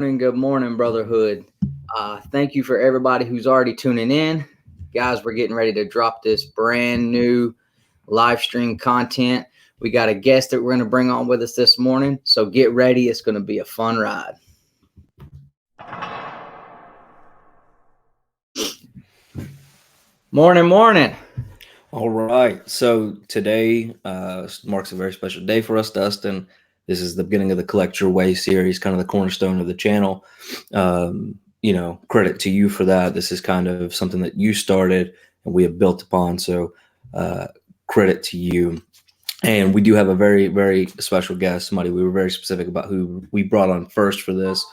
Good morning, brotherhood. Thank you for everybody who's already tuning in. Guys, we're getting ready to drop this brand new live stream content. We got a guest that we're going to bring on with us this morning, so get ready. It's going to be a fun ride. Morning. All right. So today marks a very special day for us, Dustin. This is the beginning of the Collect Your Way series, kind of the cornerstone of the channel. Credit to you for that. This is kind of something that you started and we have built upon. So credit to you. And we do have a very, very special guest, somebody we were very specific about who we brought on first for this.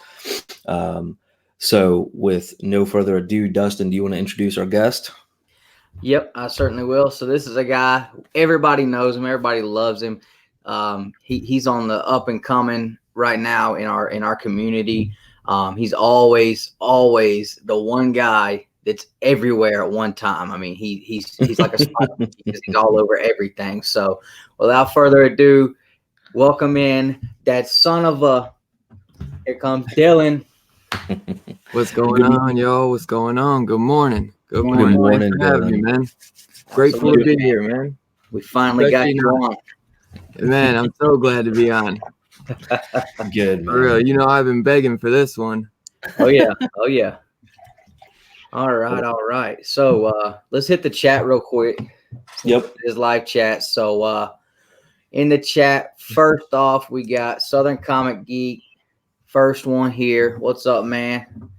So with no further ado, Dustin, do you want to introduce our guest? Yep, I certainly will. So this is a guy, everybody knows him, everybody loves him. He's on the up and coming right now in our community. He's always the one guy that's everywhere at one time. I mean, he's like a spider. He's all over everything. So without further ado, welcome in that son of a. Here comes Dylan. What's going on, yo? What's going on? Good morning. Good morning. Good morning, Thanks for having me, man. Grateful to be here, man. We finally got you on. Man, I'm so glad to be on. Good, man. For real. I've been begging for this one. Oh yeah. All right. So let's hit the chat real quick. Yep. This live chat. So in the chat, first off, we got Southern Comic Geek. First one here. What's up, man?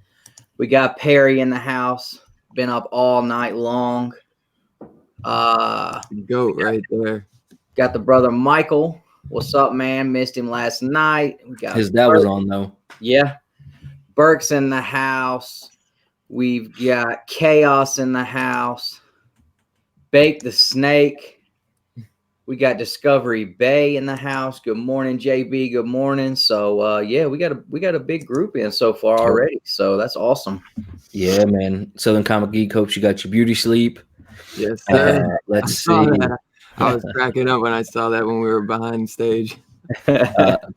We got Perry in the house. Been up all night long. Goat right there. Got the brother Michael. What's up, man? Missed him last night. We got his dad was on though. Yeah. Birch's in the house. We've got Chaos in the house. Bake the Snake. We got Discovery Bay in the house. Good morning, JB. Good morning. So we got a big group in so far already. So that's awesome. Yeah, man. Southern Comic Geek, hopes you got your beauty sleep. Yes, sir. Let's see. I was cracking up when I saw that when we were behind stage.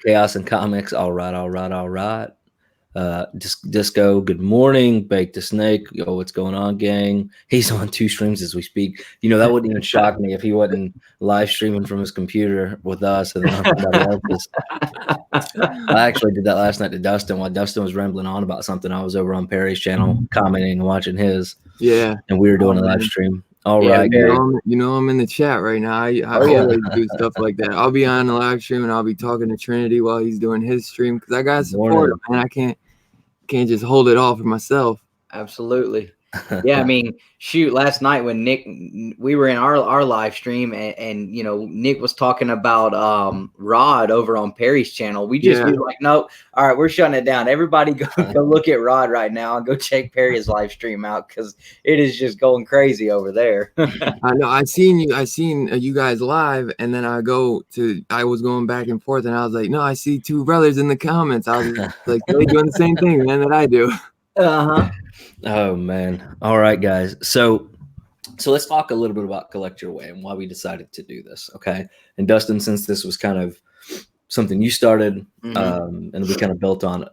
Chaos and Comics. All right. Disco, good morning. Bake the Snake. Yo, what's going on, gang? He's on 2 streams as we speak. That wouldn't even shock me if he wasn't live streaming from his computer with us. And then I actually did that last night to Dustin while Dustin was rambling on about something. I was over on Perry's channel commenting and watching his. Yeah. And we were doing a live stream. All right. I'm in the chat right now. I always do stuff like that. I'll be on the live stream and I'll be talking to Trinity while he's doing his stream because I got support him, man. I can't just hold it all for myself. Absolutely. Yeah, I mean, shoot, last night when we were in our live stream and Nick was talking about Rod over on Perry's channel. We just be like, no, all right, we're shutting it down. Everybody go look at Rod right now and go check Perry's live stream out because it is just going crazy over there. I know. I seen you guys live, and then I was going back and forth, and I was like, no, I see 2 brothers in the comments. I was like, they're doing the same thing, man, that I do. Oh man. All right, guys. So let's talk a little bit about Collect Your Way and why we decided to do this. Okay. And Dustin, since this was kind of something you started, and we kind of built on it,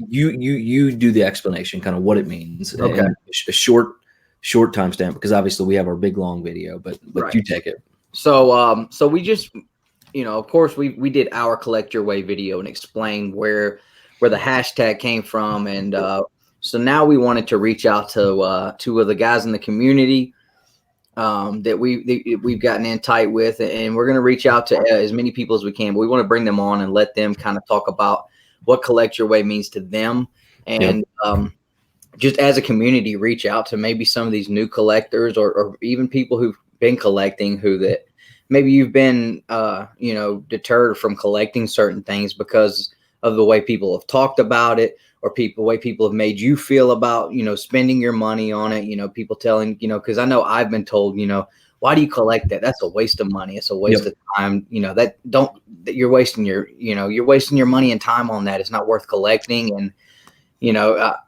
you do the explanation, kind of what it means. Okay. And a short timestamp because obviously we have our big long video, but right. You take it. So we just, of course we did our Collect Your Way video and explained where the hashtag came from, and so now we wanted to reach out to 2 of the guys in the community that we've gotten in tight with, and we're going to reach out to as many people as we can. But we want to bring them on and let them kind of talk about what Collect Your Way means to them, and just as a community, reach out to maybe some of these new collectors or even people who've been collecting that maybe you've been deterred from collecting certain things because of the way people have talked about it, or the way people have made you feel about, spending your money on it. People telling, because I know I've been told, why do you collect that? That's a waste of money. It's a waste of time. You're wasting your money and time on that. It's not worth collecting. And,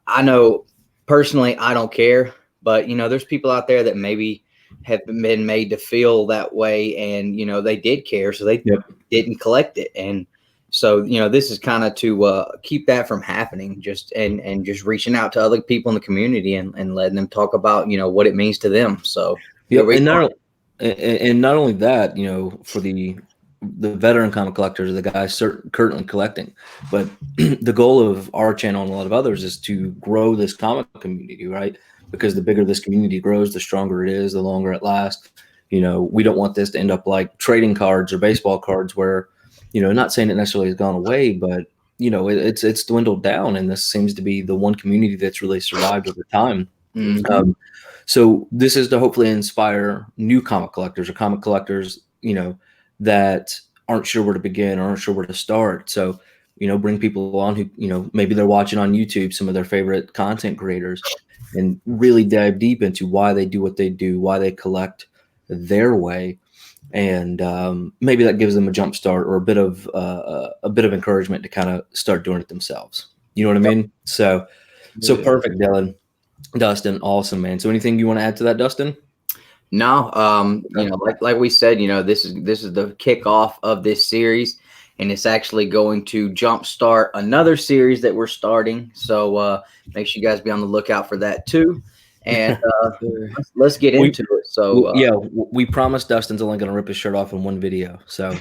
I know personally, I don't care, but, there's people out there that maybe have been made to feel that way. And, they did care. So they didn't collect it. And, So, this is kind of to keep that from happening, just and just reaching out to other people in the community and letting them talk about, what it means to them. So, yeah, and not only that, for the veteran comic collectors, the guys currently collecting, but the goal of our channel and a lot of others is to grow this comic community, right? Because the bigger this community grows, the stronger it is, the longer it lasts. We don't want this to end up like trading cards or baseball cards where, not saying it necessarily has gone away, but it's dwindled down, and this seems to be the one community that's really survived over time. Mm-hmm. So this is to hopefully inspire new comic collectors or comic collectors, that aren't sure where to begin or aren't sure where to start. So, bring people on who, maybe they're watching on YouTube, some of their favorite content creators, and really dive deep into why they do what they do, why they collect their way. And maybe that gives them a jump start or a bit of encouragement to kind of start doing it themselves. You know what I mean? So perfect, Dylan. Dustin, awesome, man. So anything you want to add to that, Dustin? No, like we said, this is the kickoff of this series, and it's actually going to jumpstart another series that we're starting. So make sure you guys be on the lookout for that too. And let's get into it. So we promised Dustin's only going to rip his shirt off in one video. So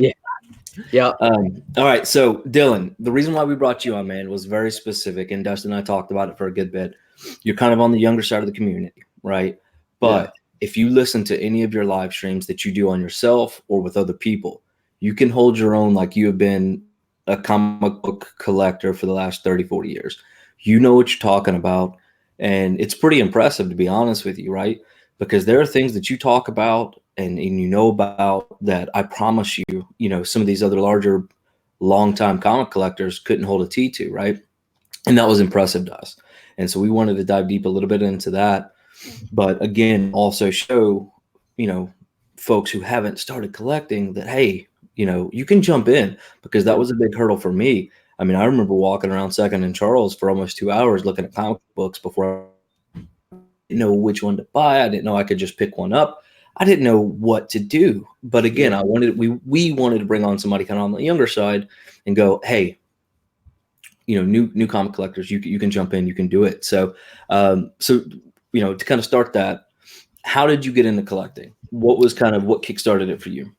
yeah. All right. So Dylan, the reason why we brought you on, man, was very specific, and Dustin and I talked about it for a good bit. You're kind of on the younger side of the community, right? But if you listen to any of your live streams that you do on yourself or with other people, you can hold your own like you have been a comic book collector for the last 30, 40 years. You know what you're talking about. And it's pretty impressive, to be honest with you, right? Because there are things that you talk about and you know about that I promise you, some of these other larger, longtime comic collectors couldn't hold a T to, right? And that was impressive to us. And so we wanted to dive deep a little bit into that. But again, also show, folks who haven't started collecting that, hey, you can jump in, because that was a big hurdle for me. I mean, I remember walking around 2nd and Charles for almost 2 hours looking at comic books before I didn't know which one to buy. I didn't know I could just pick one up. I didn't know what to do. But again, we wanted to bring on somebody kind of on the younger side and go, hey, new comic collectors, you can jump in, you can do it. So, to kind of start that, how did you get into collecting? What kickstarted it for you?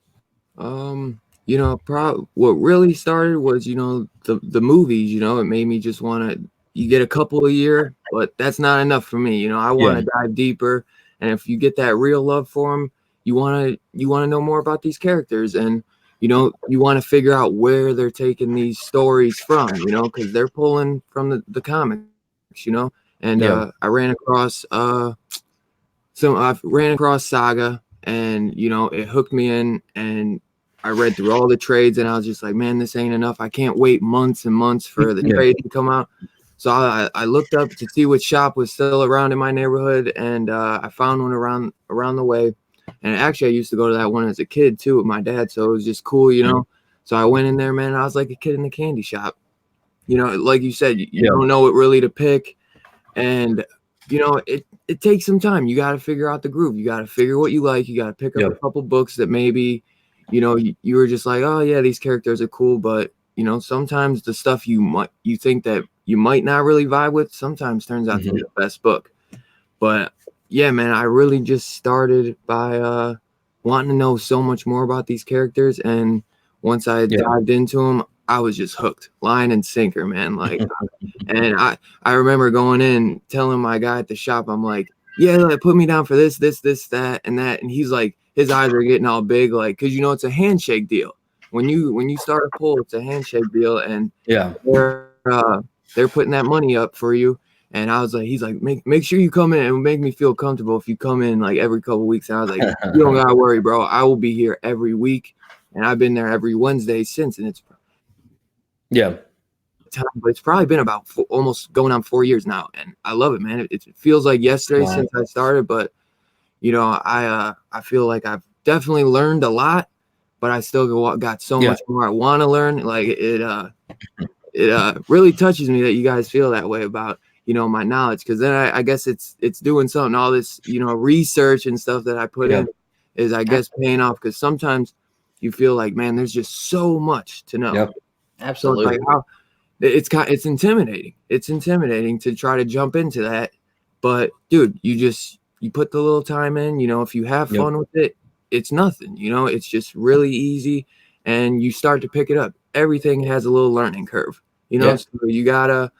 What really started was, the movies, it made me just want to, you get a couple a year, but that's not enough for me. I want to dive deeper. And if you get that real love for them, you want to know more about these characters, and, you want to figure out where they're taking these stories from, because they're pulling from the comics, and I ran across Saga, and it hooked me in, and I read through all the trades, and I was just like, man, this ain't enough. I can't wait months and months for the trade to come out. So I looked up to see which shop was still around in my neighborhood, and I found one around the way. And actually, I used to go to that one as a kid too with my dad, so it was just cool, So I went in there, man. I was like a kid in a candy shop. Like you said, you don't know what really to pick, and it takes some time. You got to figure out the groove. You got to figure what you like. You got to pick up a couple books that maybe you were just like, oh yeah, these characters are cool, but sometimes the stuff you think that you might not really vibe with sometimes turns out to be the best book. But yeah, man, I really just started by wanting to know so much more about these characters, and once I dived into them, I was just hooked, line and sinker, man. Like, and I remember going in, telling my guy at the shop, I'm like, yeah, like, put me down for this, that, and that, and he's like, his eyes are getting all big, like, because it's a handshake deal. When you start a pull, it's a handshake deal, and they're putting that money up for you. And I was like, he's like, make sure you come in, and make me feel comfortable if you come in like every couple of weeks. And I was like, you don't gotta worry, bro. I will be here every week, and I've been there every Wednesday since, and it's but it's probably been about almost going on 4 years now, and I love it, man. It feels like yesterday since I started, but I feel like I've definitely learned a lot, but I still got so much more I want to learn. Like it really touches me that you guys feel that way about my knowledge, because then I guess it's doing something. All this research and stuff that I put in is, I guess, paying off, because sometimes you feel like, man, there's just so much to know. Absolutely. So it's like it's intimidating. It's intimidating to try to jump into that. But dude, you put the little time in, if you have fun with it, it's nothing, it's just really easy and you start to pick it up. Everything has a little learning curve, so you gotta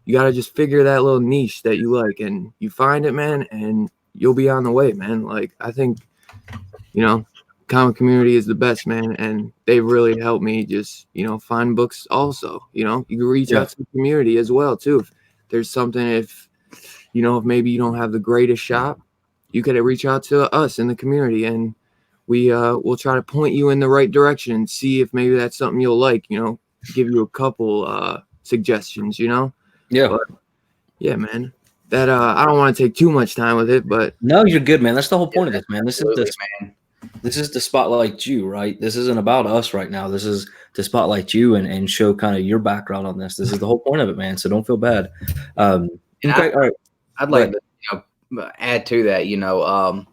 just figure that little niche that you like and you find it, man, and you'll be on the way, man. Like, I think, comic community is the best, man, and they've really helped me just, find books also. You can reach out to the community as well too. If there's something, if maybe you don't have the greatest shop, you could reach out to us in the community and we'll try to point you in the right direction and see if maybe that's something you'll like, give you a couple suggestions, But, yeah, man. That I don't want to take too much time with it, but no, you're good, man. That's the whole point of this, man. This is to spotlight you, right? This isn't about us right now. This is to spotlight you and show kind of your background on this. This is the whole point of it, man. So don't feel bad. Okay, all right. I'd like to add to that.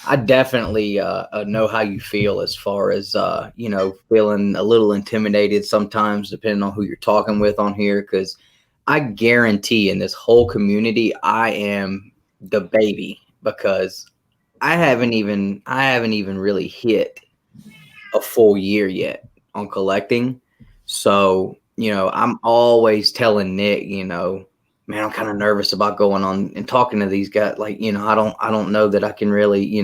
I definitely know how you feel as far as feeling a little intimidated sometimes, depending on who you're talking with on here. Because I guarantee in this whole community, I am the baby because I haven't even really hit a full year yet on collecting. So, I'm always telling Nick, man, I'm kind of nervous about going on and talking to these guys. Like, I don't know that I can really,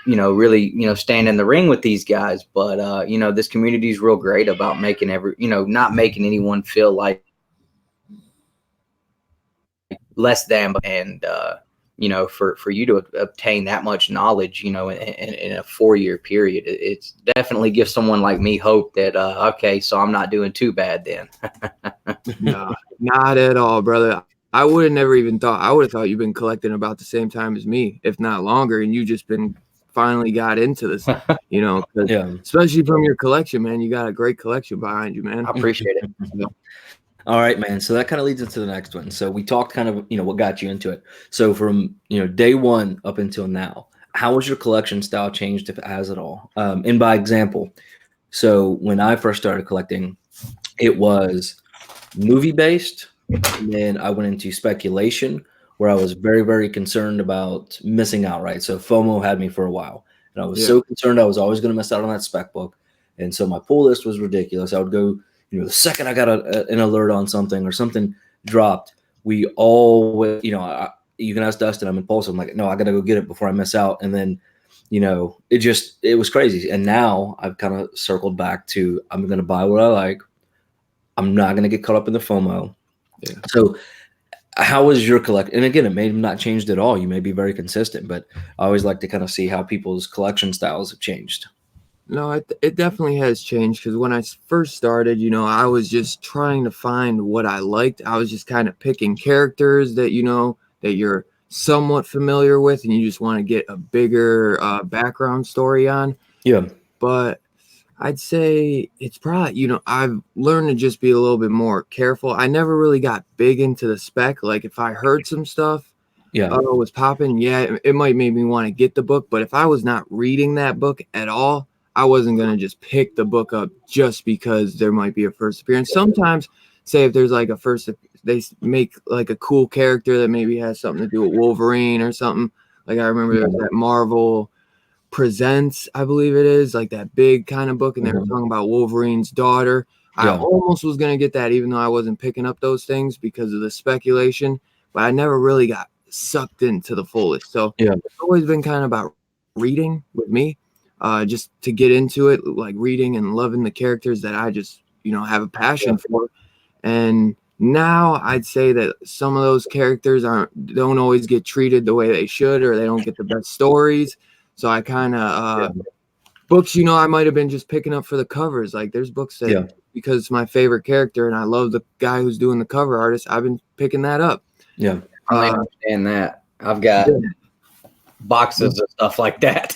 really, stand in the ring with these guys. But, this community is real great about making not making anyone feel like less than, and, for you to obtain that much knowledge, in a 4-year period, it's definitely gives someone like me hope that, okay, so I'm not doing too bad then. No, not at all, brother. I would have never even thought. I would have thought you've been collecting about the same time as me, if not longer, and you just been finally got into this, especially from your collection, man. You got a great collection behind you, man. I appreciate it. All right, man. So that kind of leads into the next one. So we talked kind of, what got you into it. So from, day one up until now, how has your collection style changed, if it has at all? And by example, so when I first started collecting, it was movie-based, and then I went into speculation, where I was very, very concerned about missing out, right? So FOMO had me for a while, and I was so concerned I was always going to miss out on that spec book. And so my pull list was ridiculous. I would go, the second I got an alert on something or something dropped, we always, you can ask Dustin, I'm impulsive. I'm like, no, I got to go get it before I miss out. And then, it was crazy. And now I've kind of circled back to, I'm going to buy what I like. I'm not going to get caught up in the FOMO. Yeah. So how was your collection? And again, it may have not changed at all. You may be very consistent, but I always like to kind of see how people's collection styles have changed. No, it definitely has changed, because when I first started, I was just trying to find what I liked. I was just kind of picking characters that, that you're somewhat familiar with and you just want to get a bigger background story on. Yeah. But I'd say it's probably, I've learned to just be a little bit more careful. I never really got big into the spec. Like, if I heard some stuff, was popping, it might make me want to get the book. But if I was not reading that book at all, I wasn't going to just pick the book up just because there might be a first appearance. Sometimes, say if there's like they make like a cool character that maybe has something to do with Wolverine or something. Like, I remember there was that Marvel Presents, I believe it is, like that big kind of book, and they were talking about Wolverine's daughter. I almost was going to get that, even though I wasn't picking up those things because of the speculation, but I never really got sucked into the fullest. So it's always been kind of about reading with me. Just to get into it, like reading and loving the characters that I just, have a passion for. And now I'd say that some of those characters don't always get treated the way they should, or they don't get the best stories. So I kind of, books, I might have been just picking up for the covers. Like, there's books that, because it's my favorite character and I love the guy who's doing the cover artist, I've been picking that up. Yeah. I understand that. I've got boxes of stuff like that.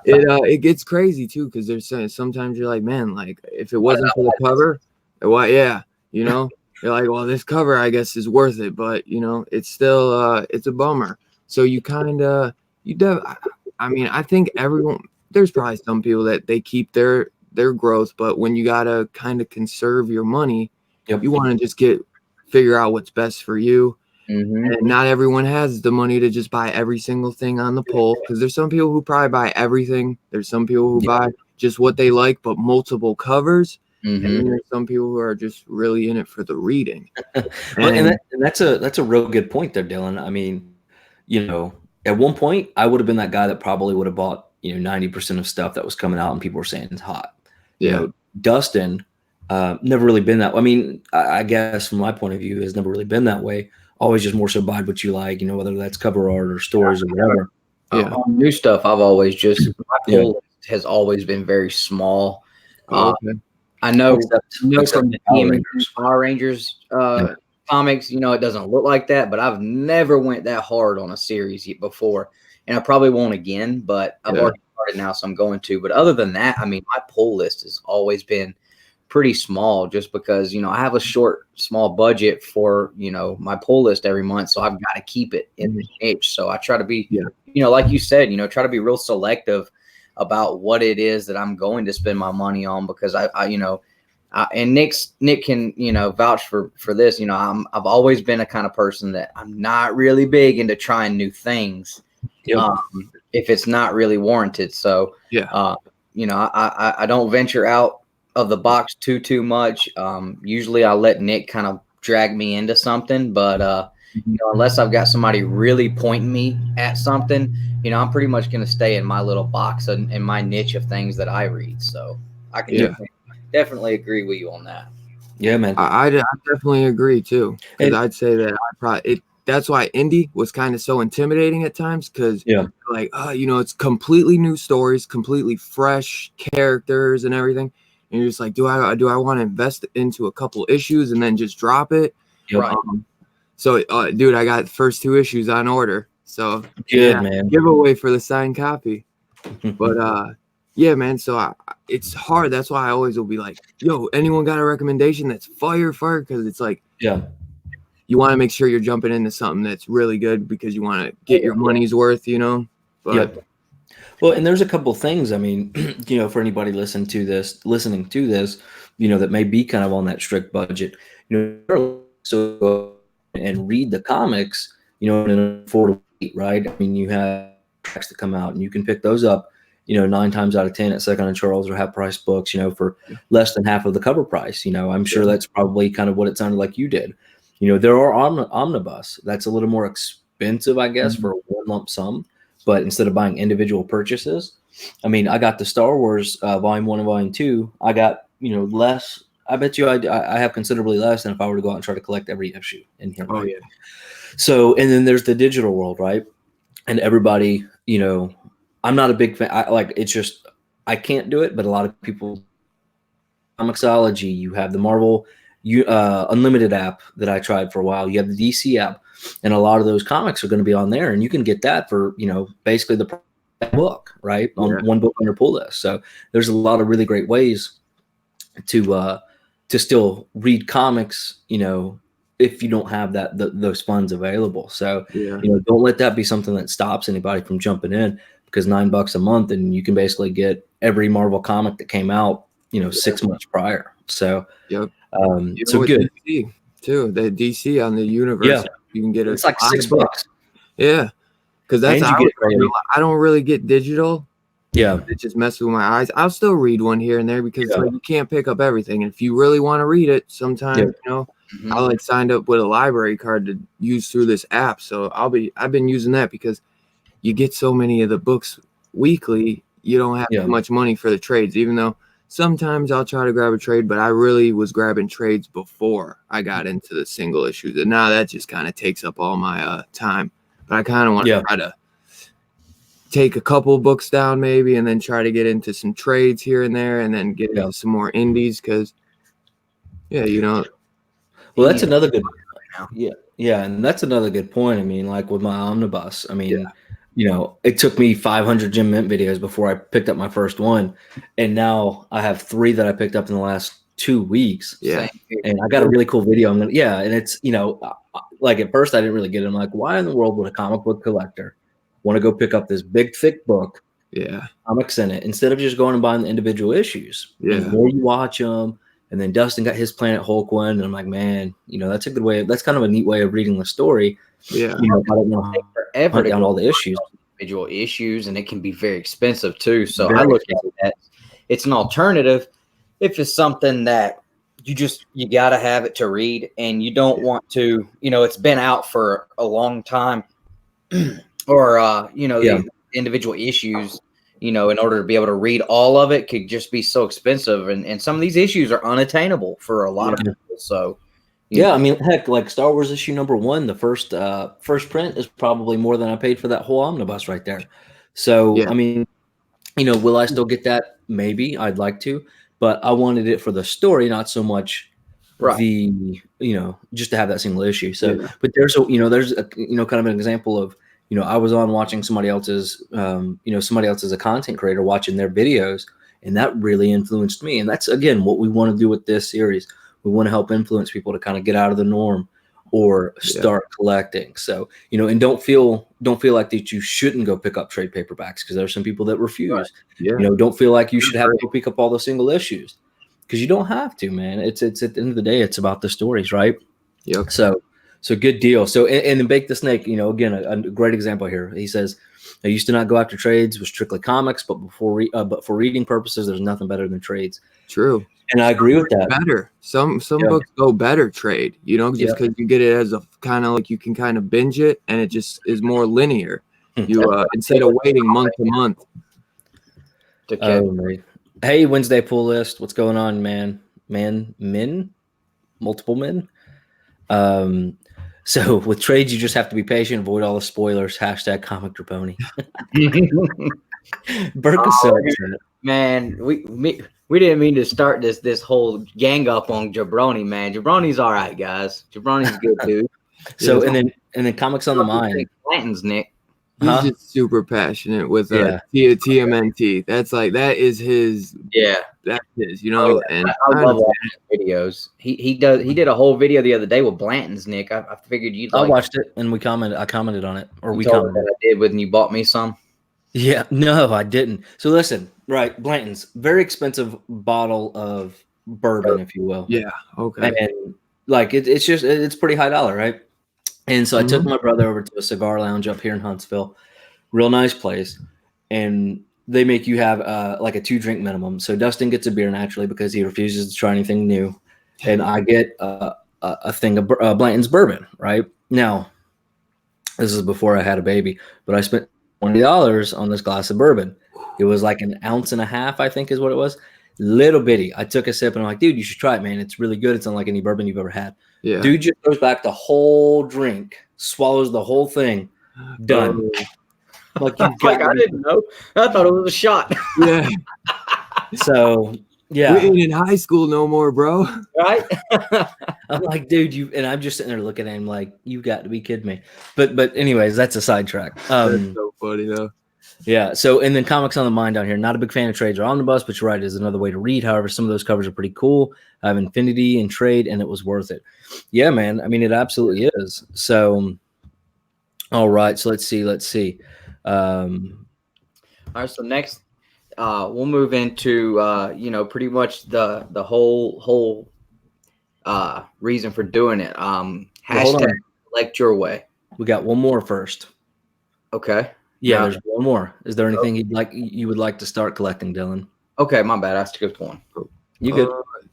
It gets crazy too, because there's sometimes you're like, man, like, if it wasn't for the cover, you're like, well, this cover I guess is worth it, but it's still it's a bummer. So you kind of I think everyone, there's probably some people that they keep their their growth. But when you gotta kind of conserve your money, Yep. you want to just figure out what's best for you. And not everyone has the money to just buy every single thing on the pull, because there's some people who probably buy everything. There's some people who buy just what they like, but multiple covers. And then there's some people who are just really in it for the reading. and that's a real good point there, Dylan. I mean, you know, at one point I would have been that guy that probably would have bought, you know, 90% of stuff that was coming out and people were saying it's hot. You know, Dustin, never really been that way. I mean, I guess from my point of view, has never really been that way. Always just more so buy what you like, you know, whether that's cover art or stories or whatever. New stuff, I've always just, my pull list has always been very small. I know, from the Power Rangers comics, you know, it doesn't look like that, but I've never went that hard on a series before, and I probably won't again, but I've already started now, so I'm going to. But other than that, I mean, my pull list has always been pretty small, just because, you know, I have a small budget for, you know, my pull list every month, so I've got to keep it in the niche. So I try to be, you know, like you said, you know, try to be real selective about what it is that I'm going to spend my money on, because I you know, and Nick can, you know, vouch for this. You know, I've always been a kind of person that I'm not really big into trying new things, if it's not really warranted. So you know, I don't venture out of the box too much. Usually I let Nick kind of drag me into something, but you know, unless I've got somebody really pointing me at something, you know, I'm pretty much going to stay in my little box and in my niche of things that I read. So I can definitely agree with you on that. Yeah, man. I definitely agree too. Because I'd say that that's why indie was kind of so intimidating at times, because like, you know, it's completely new stories, completely fresh characters and everything. And you're just like, do I want to invest into a couple issues and then just drop it? Right. So, dude, I got the first 2 issues on order. So good, man. Giveaway for the signed copy. But yeah, man. So it's hard. That's why I always will be like, yo, anyone got a recommendation that's fire? Because it's like, you want to make sure you're jumping into something that's really good, because you want to get your money's worth, you know. But well, and there's a couple things. I mean, you know, for anybody listening to this, you know, that may be kind of on that strict budget, you know, so and read the comics, you know, in an affordable rate, right? I mean, you have tracks that come out, and you can pick those up, you know, 9 times out of 10 at Second and Charles or half price books, you know, for less than half of the cover price. You know, I'm sure that's probably kind of what it sounded like you did. You know, there are omnibus that's a little more expensive, I guess, for one lump sum. But instead of buying individual purchases, I mean, I got the Star Wars Volume 1 and Volume 2. I got, you know, less. I bet you I have considerably less than if I were to go out and try to collect every issue in here. Oh, yeah. So, and then there's the digital world, right? And everybody, you know, I'm not a big fan. It's just, I can't do it. But a lot of people, Comixology, you have the Marvel Unlimited app that I tried for a while. You have the DC app, and a lot of those comics are going to be on there, and you can get that for, you know, basically the book, right? On one book on your pull list. So there's a lot of really great ways to still read comics, you know, if you don't have those funds available. So, you know, don't let that be something that stops anybody from jumping in, because $9 a month and you can basically get every Marvel comic that came out, you know, 6 months prior. So, so good. DC too, the DC on the universe, you can get it's like $6. Yeah, because that's I don't really get digital. It just messes with my eyes. I'll still read one here and there, because like, you can't pick up everything. And if you really want to read it, sometimes you know, I like signed up with a library card to use through this app. So I've been using that, because you get so many of the books weekly. You don't have too much money for the trades, even though sometimes I'll try to grab a trade, but I really was grabbing trades before I got into the single issues. And now that just kind of takes up all my time. But I kind of want to try to take a couple books down maybe, and then try to get into some trades here and there, and then get into some more indies, because you know. Well, that's another good and that's another good point. I mean, like with my omnibus, I mean, you know, it took me 500 Jim Mint videos before I picked up my first one, and now I have 3 that I picked up in the last 2 weeks. And I got a really cool video. And it's, you know, like at first I didn't really get it. I'm like, why in the world would a comic book collector want to go pick up this big thick book Yeah. comics in it instead of just going and buying the individual issues. Yeah. And the more you watch them, and then Dustin got his Planet Hulk one, and I'm like, man, that's a good way. That's kind of a neat way of reading the story. Yeah. I don't want to Forever hunt to down all the issues. individual issues, and it can be very expensive too. So Very I look at that. It's an alternative if it's something that you got to have it to read, and you don't want to. It's been out for a long time, or the individual issues. In order to be able to read all of it, could just be so expensive, and some of these issues are unattainable for a lot of people. So. I mean, heck, like Star Wars issue #1, the first print is probably more than I paid for that whole omnibus right there. So, I mean, will I still get that? Maybe. I'd like to, but I wanted it for the story, not so much the, just to have that single issue. So, but there's a kind of an example of, I was on watching somebody else's as a content creator, watching their videos, and that really influenced me. And that's, again, what we want to do with this series. We want to help influence people to kind of get out of the norm or start collecting. So, and don't feel like that you shouldn't go pick up trade paperbacks, because there are some people that refuse. Don't feel like you should have to go pick up all the single issues, because you don't have to, man. It's at the end of the day, it's about the stories, right? Yep. So good deal. So, and then Bake the Snake, again, a great example here. He says, I used to not go after trades with strictly comics, but but for reading purposes, there's nothing better than trades. True. And I agree with that. Better. Some books go better trade, just because you get it as a kind of like you can kind of binge it, and it just is more linear. You instead of waiting month to month. Hey, Wednesday Pool List, what's going on, man? Multiple men. So with trades, you just have to be patient, avoid all the spoilers. # Comic Draponi. Birch is so upset. Man, we didn't mean to start this whole gang up on Jabroni, man. Jabroni's all right, guys. Jabroni's good, dude. So and then Comics on the Mind. Blanton's Nick. He's just super passionate with TMNT. That is his. Yeah, that's his. And I love watching videos. He did a whole video the other day with Blanton's Nick. I figured you'd. I watched it and I commented on it, or we commented. That I did when you bought me some. Yeah, no, I didn't. So listen, right, Blanton's, very expensive bottle of bourbon, if you will. Yeah, okay. And like it's pretty high dollar, right? And so I took my brother over to a cigar lounge up here in Huntsville, real nice place, and they make you have like a 2-drink minimum. So Dustin gets a beer naturally because he refuses to try anything new, and I get a thing of Blanton's bourbon. Right now, this is before I had a baby, but I spent $20 on this glass of bourbon. It was like 1.5 ounces, I think is what it was. Little bitty. I took a sip and I'm like, dude, you should try it, man. It's really good. It's unlike any bourbon you've ever had. Yeah. Dude just goes back the whole drink, swallows the whole thing. Done. Like I didn't know. I thought it was a shot. Yeah. So yeah. We ain't in high school no more, bro. Right? I'm like, dude, and I'm just sitting there looking at him like, you've got to be kidding me. But anyways, that's a sidetrack. That's so funny though. Yeah. So, and then Comics on the Mind down here. Not a big fan of trades or omnibus, but you're right, is another way to read. However, some of those covers are pretty cool. I have Infinity and Trade, and it was worth it. Yeah, man. I mean, it absolutely is. So, all right. So let's see. All right. So next, we'll move into pretty much the whole reason for doing it. Hashtag Collect Your Way. We got one more first. Okay. Yeah, there's one more. Is there anything you would like to start collecting, Dylan? Okay, my bad. I skipped one. You good?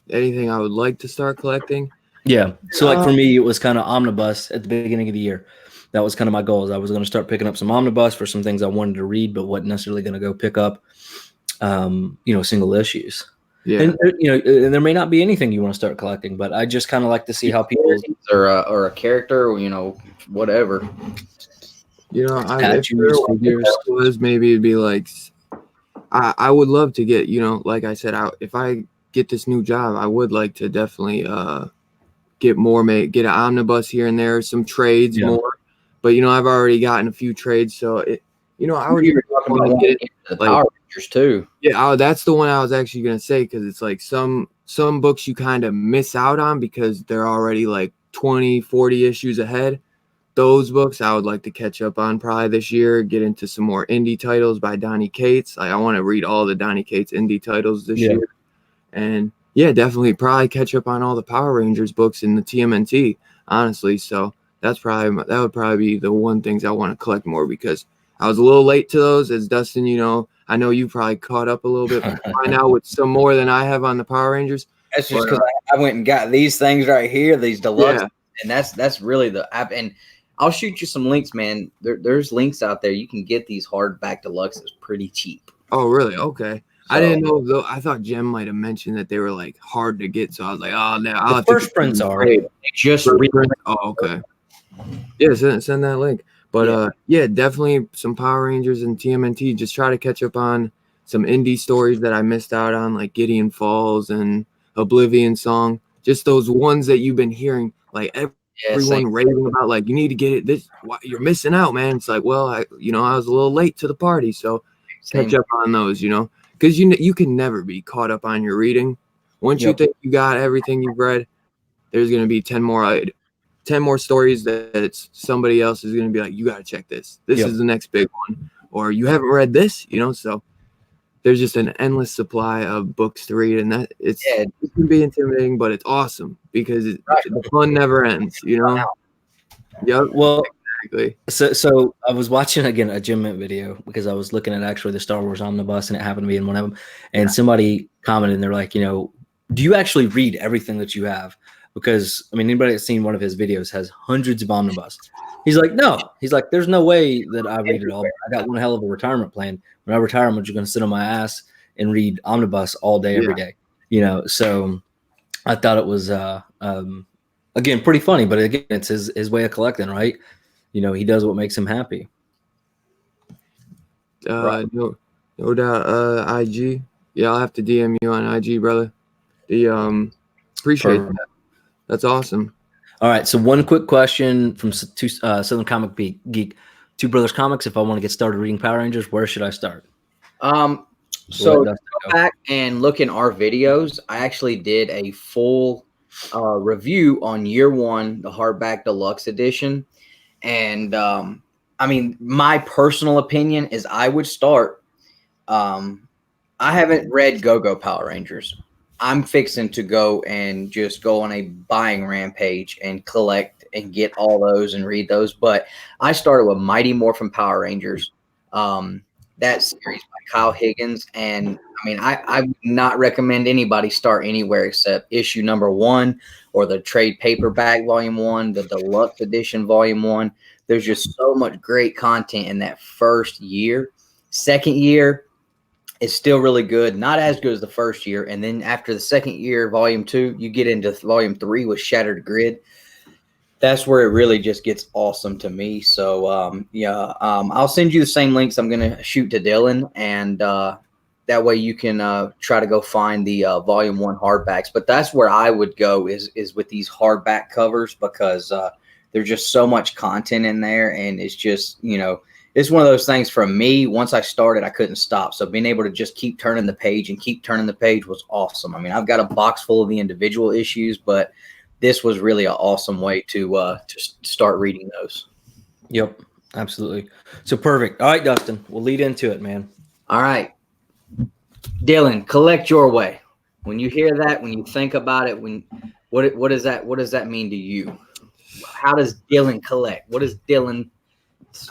Anything I would like to start collecting? Yeah. So like for me, it was kind of omnibus at the beginning of the year. That was kind of my goals. I was going to start picking up some omnibus for some things I wanted to read, but wasn't necessarily going to go pick up, single issues. Yeah. And and there may not be anything you want to start collecting, but I just kind of like to see how people or a character, whatever. If there was, maybe it'd be like, I would love to get, like I said, if I get this new job, I would like to definitely get an omnibus here and there, some trades more. But I've already gotten a few trades, so I already want to get the Power Rangers too. Yeah, that's the one I was actually gonna say, because it's like some books you kind of miss out on because they're already like 20, 40 issues ahead. those books I would like to catch up on probably this year, get into some more indie titles by Donny Cates. Like, I want to read all the Donny Cates indie titles this year. And yeah, definitely probably catch up on all the Power Rangers books in the TMNT, honestly. So that would probably be the one things I want to collect more, because I was a little late to those. As Dustin, you know, I know you probably caught up a little bit by now with some more than I have on the Power Rangers. That's just because I went and got these things right here, these deluxe, and that's really the app. And I'll shoot you some links, man. There's links out there. You can get these hardback deluxes pretty cheap. Oh, really? Okay. So, I didn't know though. I thought Jem might have mentioned that they were like hard to get, so I was like, oh no, I'll have first prints are just print. Oh, okay. Yeah, send that link. But yeah, definitely some Power Rangers and TMNT. Just try to catch up on some indie stories that I missed out on, like Gideon Falls and Oblivion Song. Just those ones that you've been hearing, like everyone raving about. Like, you need to get it. You're missing out, man. It's like, well, I was a little late to the party, so catch up on those. Because you can never be caught up on your reading. Once you think you got everything you've read, there's gonna be 10 more stories that it's somebody else is gonna be like, you gotta check this. This is the next big one, or you haven't read this. So there's just an endless supply of books to read, and that it can be intimidating, but it's awesome because the fun never ends. Yep. Well, exactly. So I was watching again a Jim Mint video because I was looking at actually the Star Wars omnibus, and it happened to be in one of them. And somebody commented, and they're like, do you actually read everything that you have? Because I mean, anybody that's seen one of his videos has hundreds of omnibus. He's like, no. He's like, there's no way that I read it all. I got one hell of a retirement plan. When I retire, I'm just going to sit on my ass and read omnibus all day, every day. So I thought it was, again, pretty funny. But again, it's his way of collecting, right? He does what makes him happy. No doubt. IG. Yeah, I'll have to DM you on IG, brother. Appreciate that. That's awesome. All right, so one quick question from Southern Comic Geek. Two Brothers Comics. If I want to get started reading Power Rangers, where should I start? So go back and look in our videos. I actually did a full review on year one, the hardback deluxe edition. And I mean, my personal opinion is I would start. I haven't read Go-Go Power Rangers. I'm fixing to go and just go on a buying rampage and collect and get all those and read those. But I started with Mighty Morphin Power Rangers, that series by Kyle Higgins. And I mean, I would not recommend anybody start anywhere except issue number 1 or the trade paperback volume 1, the deluxe edition volume 1. There's just so much great content in that first year. Second year, it's still really good. Not as good as the first year. And then after the second year, volume 2, you get into volume 3 with Shattered Grid. That's where it really just gets awesome to me. So, I'll send you the same links I'm going to shoot to Dylan. And that way you can try to go find the volume 1 hardbacks. But that's where I would go is with these hardback covers, because there's just so much content in there. And it's just, it's one of those things for me. Once I started, I couldn't stop. So being able to just keep turning the page was awesome. I mean, I've got a box full of the individual issues, but this was really an awesome way to start reading those. Yep, absolutely. So perfect. All right, Dustin, we'll lead into it, man. All right, Dylan, collect your way. When you hear that, when you think about it, what does that mean to you? How does Dylan collect? What is Dylan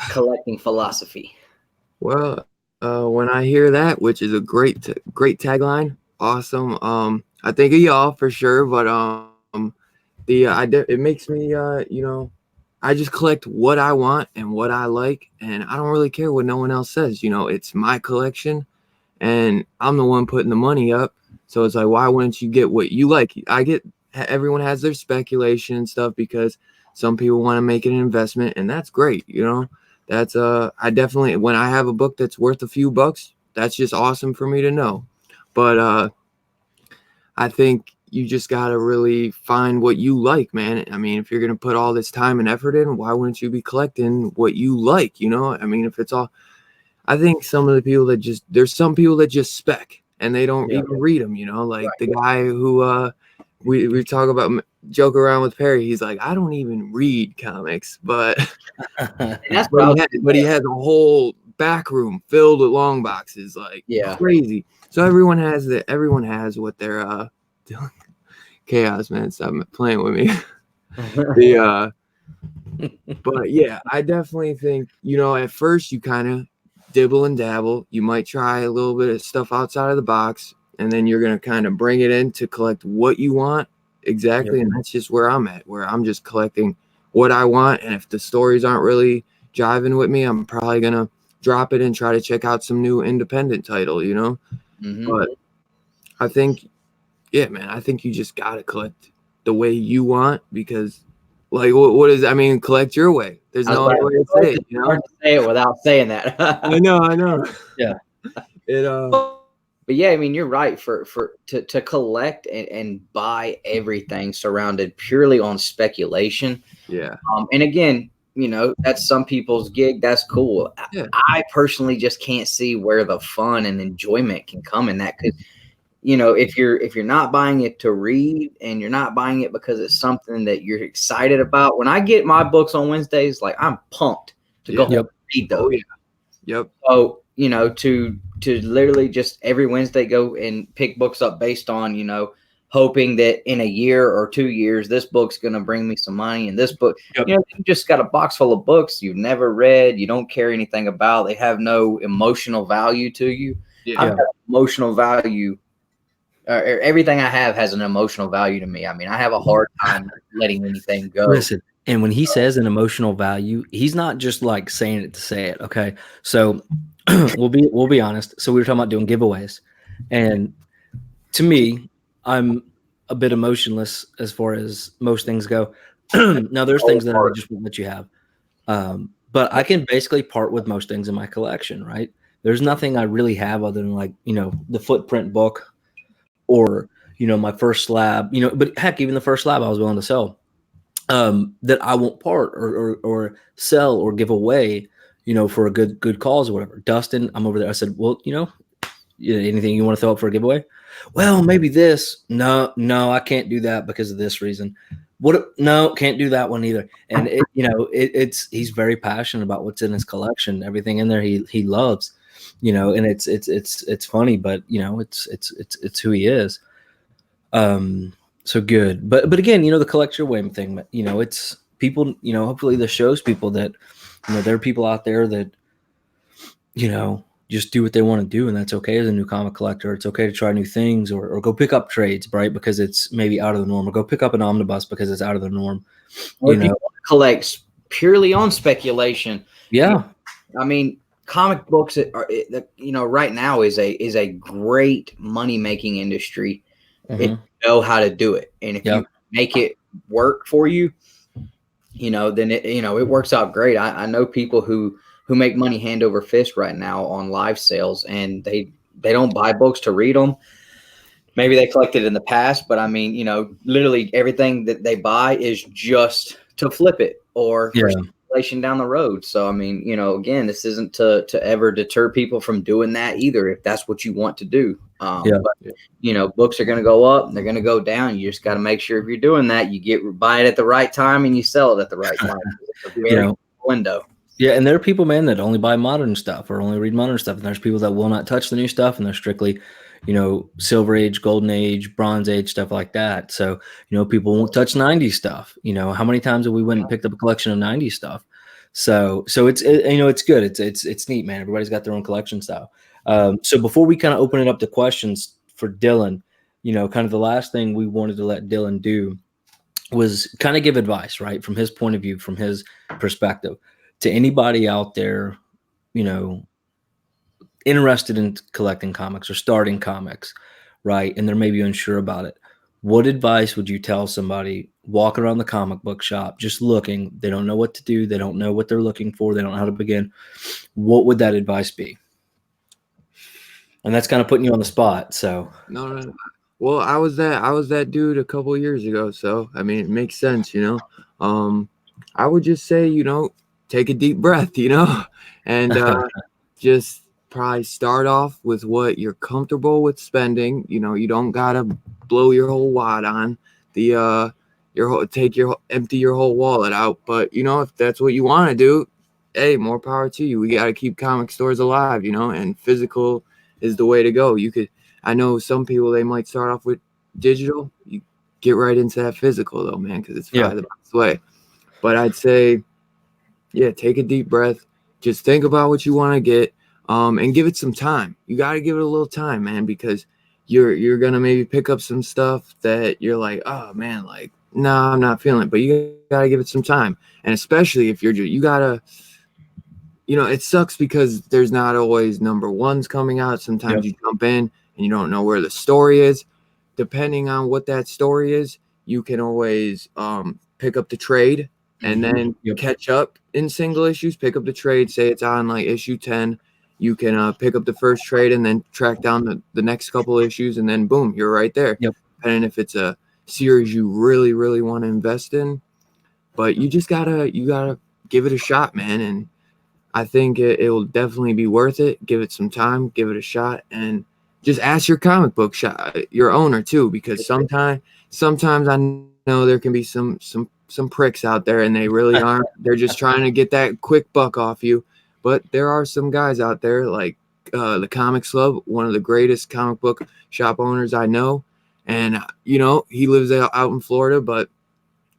collecting philosophy? Well, when I hear that, which is a great tagline, awesome. I think of y'all for sure, but it makes me I just collect what I want and what I like, and I don't really care what no one else says. It's my collection, and I'm the one putting the money up. So it's like, why wouldn't you get what you like? Everyone has their speculation and stuff because some people want to make it an investment, and that's great. That's I definitely, when I have a book that's worth a few bucks, that's just awesome for me to know. But I think you just got to really find what you like, man. I mean, if you're going to put all this time and effort in, why wouldn't you be collecting what you like? I mean, if it's all, I think some of the people there's some people that just spec and they don't even read them, like the guy who we talk about joke around with Perry. He's like, I don't even read comics, but he has a whole back room filled with long boxes, like crazy. So everyone has what they're doing. Chaos, man, stop playing with me. But yeah, I definitely think, at first you kind of dibble and dabble. You might try a little bit of stuff outside of the box, and then you're going to kind of bring it in to collect what you want. Exactly. And that's just where I'm at, where I'm just collecting what I want. And if the stories aren't really jiving with me, I'm probably going to drop it and try to check out some new independent title, But I think, I think you just got to collect the way you want, because like, what is, collect your way. There's no other way to say it, Hard to say it without saying that. I know. Yeah. But yeah, you're right. To collect and buy everything surrounded purely on speculation. Yeah. And again, that's some people's gig. That's cool. Yeah. I personally just can't see where the fun and enjoyment can come in that, because if you're not buying it to read, and you're not buying it because it's something that you're excited about. When I get my books on Wednesdays, like, I'm pumped to go read those. Yep. So, to literally just every Wednesday go and pick books up based on, hoping that in a year or 2 years, this book's going to bring me some money. And this book, you just got a box full of books you've never read, you don't care anything about. They have no emotional value to you. Yeah. I've got emotional value. Everything I have has an emotional value to me. I have a hard time letting anything go. Listen, and when he says an emotional value, he's not just like saying it to say it. Okay, so we'll be honest. So we were talking about doing giveaways, and to me, I'm a bit emotionless as far as most things go. Now, there's things that I just won't let you have, but I can basically part with most things in my collection. Right? There's nothing I really have other than, like, the footprint book. Or, my first slab, but heck, even the first slab I was willing to sell, that I won't part or sell or give away, for a good cause or whatever. Dustin, I'm over there. I said, well, anything you want to throw up for a giveaway? Well, maybe this. No, I can't do that because of this reason. No, can't do that one either. And he's very passionate about what's in his collection. Everything in there he loves. And it's funny, but it's who he is. So good. But again, the collect your way thing, it's people, hopefully this shows people that, there are people out there that, just do what they want to do. And that's okay as a new comic collector. It's okay to try new things, or go pick up trades, right? Because it's maybe out of the norm, or go pick up an omnibus because it's out of the norm. Or if you collect purely on speculation. Yeah. Comic books right now is a great money-making industry if you know how to do it. And if you make it work for you, then it works out great. I know people who make money hand over fist right now on live sales, and they don't buy books to read them. Maybe they collected in the past, but literally everything that they buy is just to flip it or for speculation down the road. So, again, this isn't to ever deter people from doing that either, if that's what you want to do. But, books are going to go up and they're going to go down. You just got to make sure if you're doing that, you buy it at the right time and you sell it at the right time. It's a very window. Yeah, and there are people, man, that only buy modern stuff or only read modern stuff. And there's people that will not touch the new stuff, and they're strictly, Silver Age, Golden Age, Bronze Age, stuff like that. So, people won't touch 90s stuff. How many times have we went and picked up a collection of 90s stuff? So it's good. It's neat, man. Everybody's got their own collection style. So before we kind of open it up to questions for Dylan, kind of the last thing we wanted to let Dylan do was kind of give advice, right? From his point of view, from his perspective, to anybody out there, interested in collecting comics or starting comics, right? And they're maybe unsure about it. What advice would you tell somebody walking around the comic book shop, just looking? They don't know what to do. They don't know what they're looking for. They don't know how to begin. What would that advice be? And that's kind of putting you on the spot. So no. Well, I was that dude a couple of years ago. So, it makes sense, I would just say, take a deep breath, and just probably start off with what you're comfortable with spending. You know, you don't gotta blow your whole wad on the empty your whole wallet out. But you know, if that's what you want to do, hey, more power to you. We got to keep comic stores alive, you know, and physical is the way to go. I know some people, they might start off with digital. You get right into that physical though, man, because it's probably the best way. But I'd say, yeah, take a deep breath. Just think about what you want to get, and give it some time. You got to give it a little time, man, because you're gonna maybe pick up some stuff that you're like, oh man, like, no, I'm not feeling it. But you got to give it some time, and especially if you gotta. You know, it sucks because there's not always number ones coming out. Sometimes you jump in and you don't know where the story is. Depending on what that story is, you can always pick up the trade and then catch up in single issues. Pick up the trade, say it's on like issue 10. You can pick up the first trade and then track down the next couple issues, and then boom, you're right there. Depending if it's a series you really, really want to invest in. But you gotta give it a shot, man. And I think it will definitely be worth it. Give it some time, give it a shot, and just ask your comic book shop, your owner too, because sometimes I know there can be some pricks out there, and they really aren't. They're just trying to get that quick buck off you. But there are some guys out there like the Comics Club, one of the greatest comic book shop owners I know, and you know, he lives out in Florida, but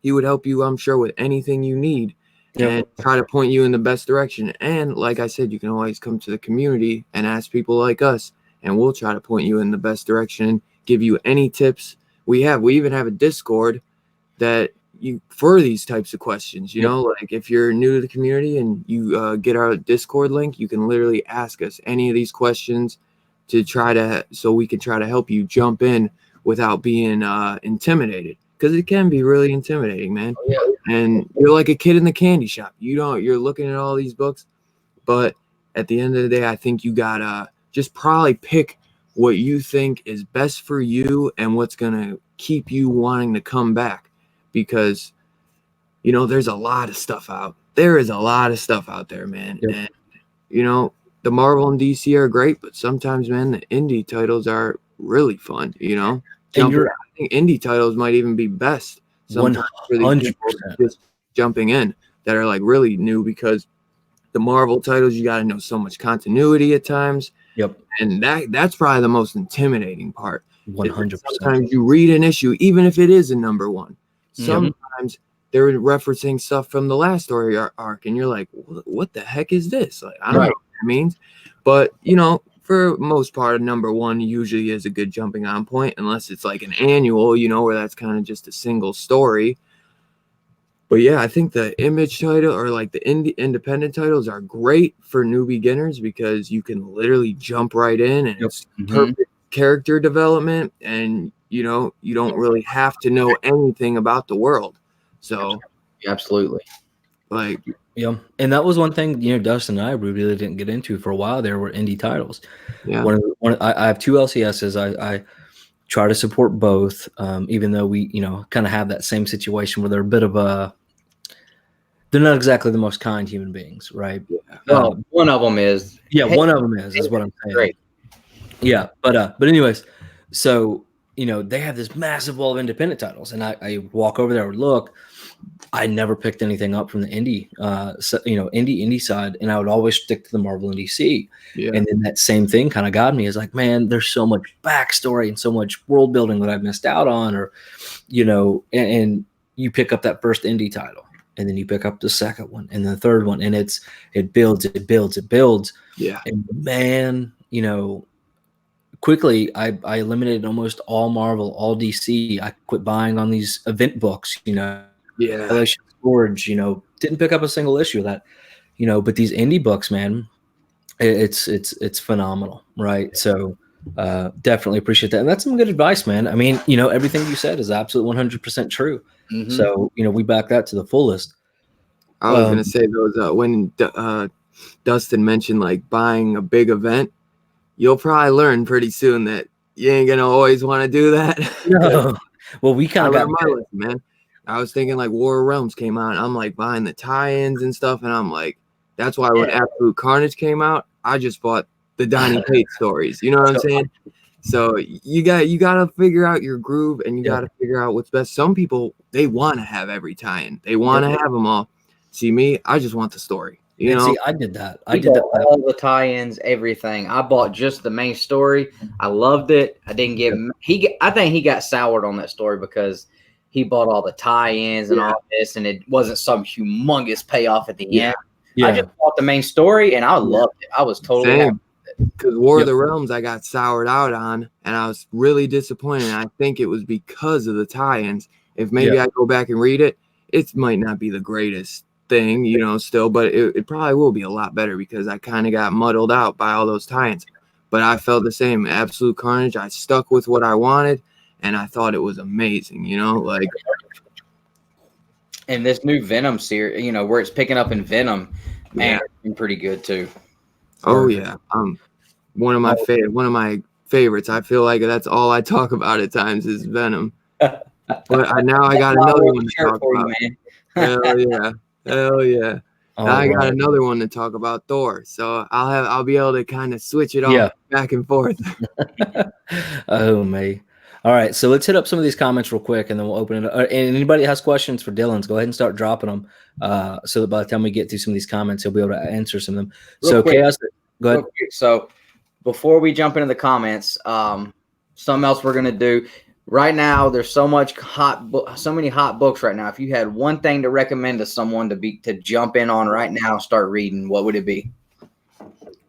he would help you, I'm sure, with anything you need. And try to point you in the best direction. And like I said, you can always come to the community and ask people like us, and we'll try to point you in the best direction, give you any tips. We even have a Discord that for these types of questions, you know, like if you're new to the community and you get our Discord link, you can literally ask us any of these questions so we can try to help you jump in without being intimidated. Because it can be really intimidating, man. And you're like a kid in the candy shop. You're looking at all these books, but at the end of the day, I think you gotta just probably pick what you think is best for you and what's gonna keep you wanting to come back. Because, you know, there's a lot of stuff out. There is a lot of stuff out there, man. And, you know, the Marvel and DC are great, but sometimes, man, the indie titles are really fun, you know? I think indie titles might even be best sometimes for these people just jumping in that are like really new, because the Marvel titles, you got to know so much continuity at times. And that's probably the most intimidating part. 100%. Sometimes you read an issue, even if it is a number one, sometimes they're referencing stuff from the last story arc, and you're like, what the heck is this? Like, I don't know what that means. But, you know, for most part, a number one usually is a good jumping on point, unless it's like an annual, you know, where that's kind of just a single story. But yeah, I think the image title or like the independent titles are great for new beginners, because you can literally jump right in, and it's perfect character development, and you know, you don't really have to know anything about the world. So absolutely. Like, and that was one thing, you know, Dustin and I really didn't get into for a while. There were indie titles. I have two LCSs. I try to support both, even though we, you know, kind of have that same situation where they're a bit of they're not exactly the most kind human beings, right? Well, one of them is. Yeah, one of them is what I'm saying. Great. Yeah, but anyways, so, you know, they have this massive wall of independent titles, and I walk over there and look. I never picked anything up from the indie, indie side, and I would always stick to the Marvel and DC. And then that same thing kind of got me. Is like, man, there's so much backstory and so much world building that I've missed out on, or, you know, and you pick up that first indie title, and then you pick up the second one and the third one, and it builds. Yeah. And man, you know, quickly I eliminated almost all Marvel, all DC. I quit buying on these event books, you know. Storage, you know, didn't pick up a single issue of that, you know, but these indie books, man, it's phenomenal, right? So definitely appreciate that. And that's some good advice, man. I mean, you know, everything you said is absolutely 100% true. So, you know, we back that to the fullest. I was going to say those, when Dustin mentioned like buying a big event, you'll probably learn pretty soon that you ain't going to always want to do that. No. Well, we kind of got my list, man. I was thinking like War of Realms came out, and I'm like buying the tie-ins and stuff, and I'm like, that's why when Absolute Carnage came out, I just bought the Donnie Pate stories. You know what I'm saying? So you gotta figure out your groove, and you gotta figure out what's best. Some people, they want to have every tie-in. They want to have them all. See me, I just want the story. You know, see, I did that. I He did that. bought all the tie-ins, everything. I bought just the main story. I loved it. I didn't get I think he got soured on that story because he bought all the tie-ins and all this, and it wasn't some humongous payoff at the end. I just bought the main story, and I loved it. I was totally happy with it. Because War of the Realms, I got soured out on, and I was really disappointed. And I think it was because of the tie-ins. If maybe I go back and read it, it might not be the greatest thing, you know, still, but it probably will be a lot better because I kind of got muddled out by all those tie-ins. But I felt the same. Absolute Carnage. I stuck with what I wanted, and I thought it was amazing, you know, like. And this new Venom series, you know, where it's picking up in Venom, man, it's been pretty good too. Oh yeah, one of my favorites. I feel like that's all I talk about at times is Venom. But now I got another one to talk about. Hell yeah. Hell yeah. Now I got another one to talk about, Thor. So I'll be able to kind of switch it off back and forth. Oh me. All right, so let's hit up some of these comments real quick, and then we'll open it up. And anybody that has questions for Dylan's, go ahead and start dropping them, so that by the time we get through some of these comments, he'll be able to answer some of them. So Chaos, go ahead. So before we jump into the comments, something else we're gonna do. Right now, there's so many hot books right now. If you had one thing to recommend to someone to jump in on right now and start reading, what would it be?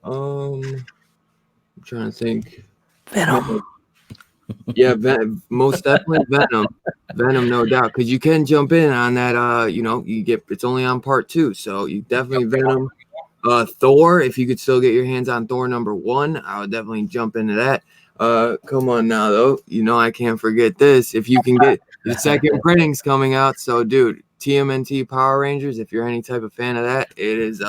I'm trying to think. Venom. Yeah, most definitely Venom. Venom, no doubt, because you can jump in on that. You know, it's only on part 2, so you definitely Venom. Thor, if you could still get your hands on Thor #1, I would definitely jump into that. Come on now, though. You know I can't forget this. If you can get the second printing's coming out, so dude, TMNT Power Rangers. If you're any type of fan of that, it is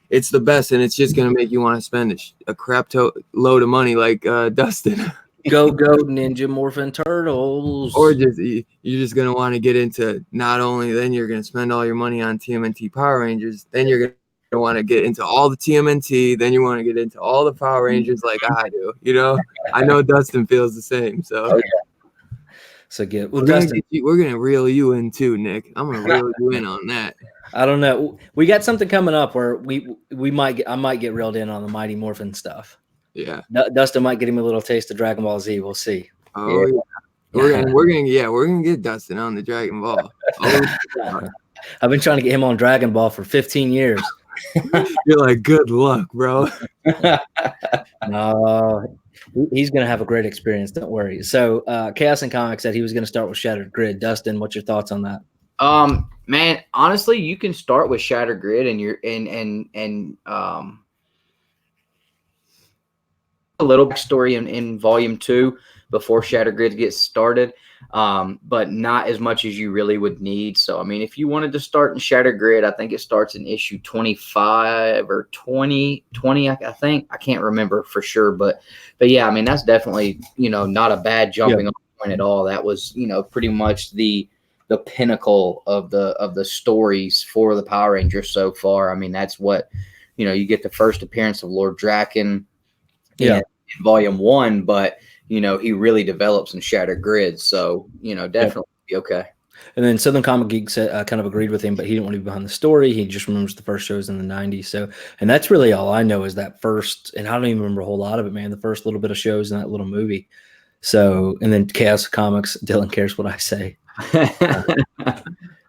it's the best, and it's just gonna make you want to spend a crap load of money like Dustin. Go Ninja Morphin Turtles. Or you're just gonna want to get into, not only then you're gonna spend all your money on TMNT Power Rangers, then you're gonna want to get into all the TMNT, then you want to get into all the Power Rangers like I do. You know, I know Dustin feels the same. So, so we're gonna reel you in too, Nick. I'm gonna reel you in on that. I don't know. We got something coming up where I might get reeled in on the Mighty Morphin stuff. Yeah, Dustin might get him a little taste of Dragon Ball Z. We'll see. Oh yeah. We're gonna get Dustin on the Dragon Ball. I've been trying to get him on Dragon Ball for 15 years. You're like, good luck, bro. No, he's gonna have a great experience. Don't worry. So, Chaos and Comics said he was gonna start with Shattered Grid. Dustin, what's your thoughts on that? Man, honestly, you can start with Shattered Grid and a little backstory in volume 2 before Shattered Grid gets started, but not as much as you really would need. So, I mean, if you wanted to start in Shattered Grid, I think it starts in issue 25 or 20, I think. I can't remember for sure, but yeah, I mean, that's definitely, you know, not a bad jumping off point at all. That was, you know, pretty much the pinnacle of the stories for the Power Rangers so far. I mean, that's what, you know, you get the first appearance of Lord Draken in volume 1, but you know, he really develops in Shattered Grid, so you know, definitely be okay. And then Southern Comic Geek said, kind of agreed with him, but he didn't want to be behind the story. He just remembers the first shows in the 90s. So, and that's really all I know is that first, and I don't even remember a whole lot of it, man, the first little bit of shows in that little movie. So, and then Chaos Comics, Dylan cares what I say.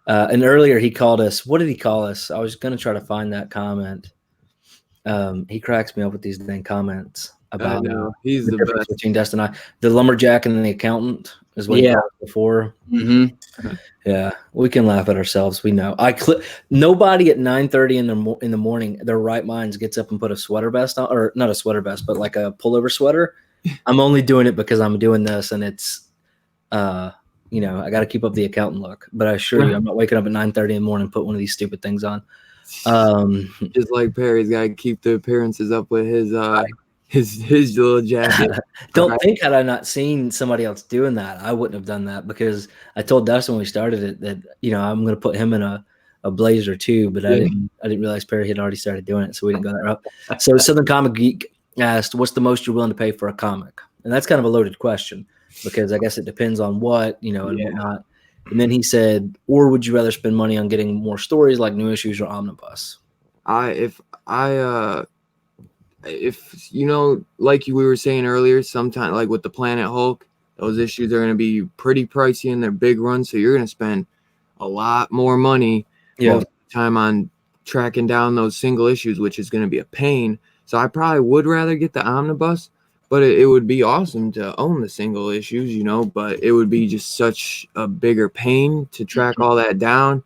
And earlier he called us, what did he call us? I was going to try to find that comment. He cracks me up with these dang comments about he's the best between Dustin and I. The lumberjack and the accountant is what he called before. Mm-hmm. Yeah, we can laugh at ourselves. We know. Nobody at 9:30 in the morning, their right minds gets up and put a sweater vest on, or not a sweater vest, but like a pullover sweater. I'm only doing it because I'm doing this, and it's, you know, I got to keep up the accountant look. But I assure you, I'm not waking up at 9:30 in the morning and put one of these stupid things on. Just like Perry's got to keep the appearances up with his little jacket. Don't think, had I not seen somebody else doing that, I wouldn't have done that, because I told Dustin when we started it that, you know, I'm going to put him in a blazer too, but I didn't realize Perry had already started doing it, so we didn't go that route. So Southern Comic Geek asked, what's the most you're willing to pay for a comic? And that's kind of a loaded question because I guess it depends on what, and whatnot. And then he said, or would you rather spend money on getting more stories like new issues or omnibus? If like we were saying earlier, sometimes like with the Planet Hulk, those issues are going to be pretty pricey in their big run. So you're going to spend a lot more money most of the time on tracking down those single issues, which is going to be a pain. So I probably would rather get the omnibus, but it would be awesome to own the single issues, but it would be just such a bigger pain to track all that down.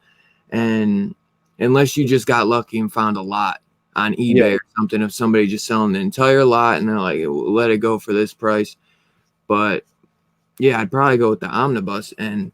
And unless you just got lucky and found a lot on eBay or something, if somebody just selling the entire lot and they're like, let it go for this price. But yeah, I'd probably go with the omnibus. And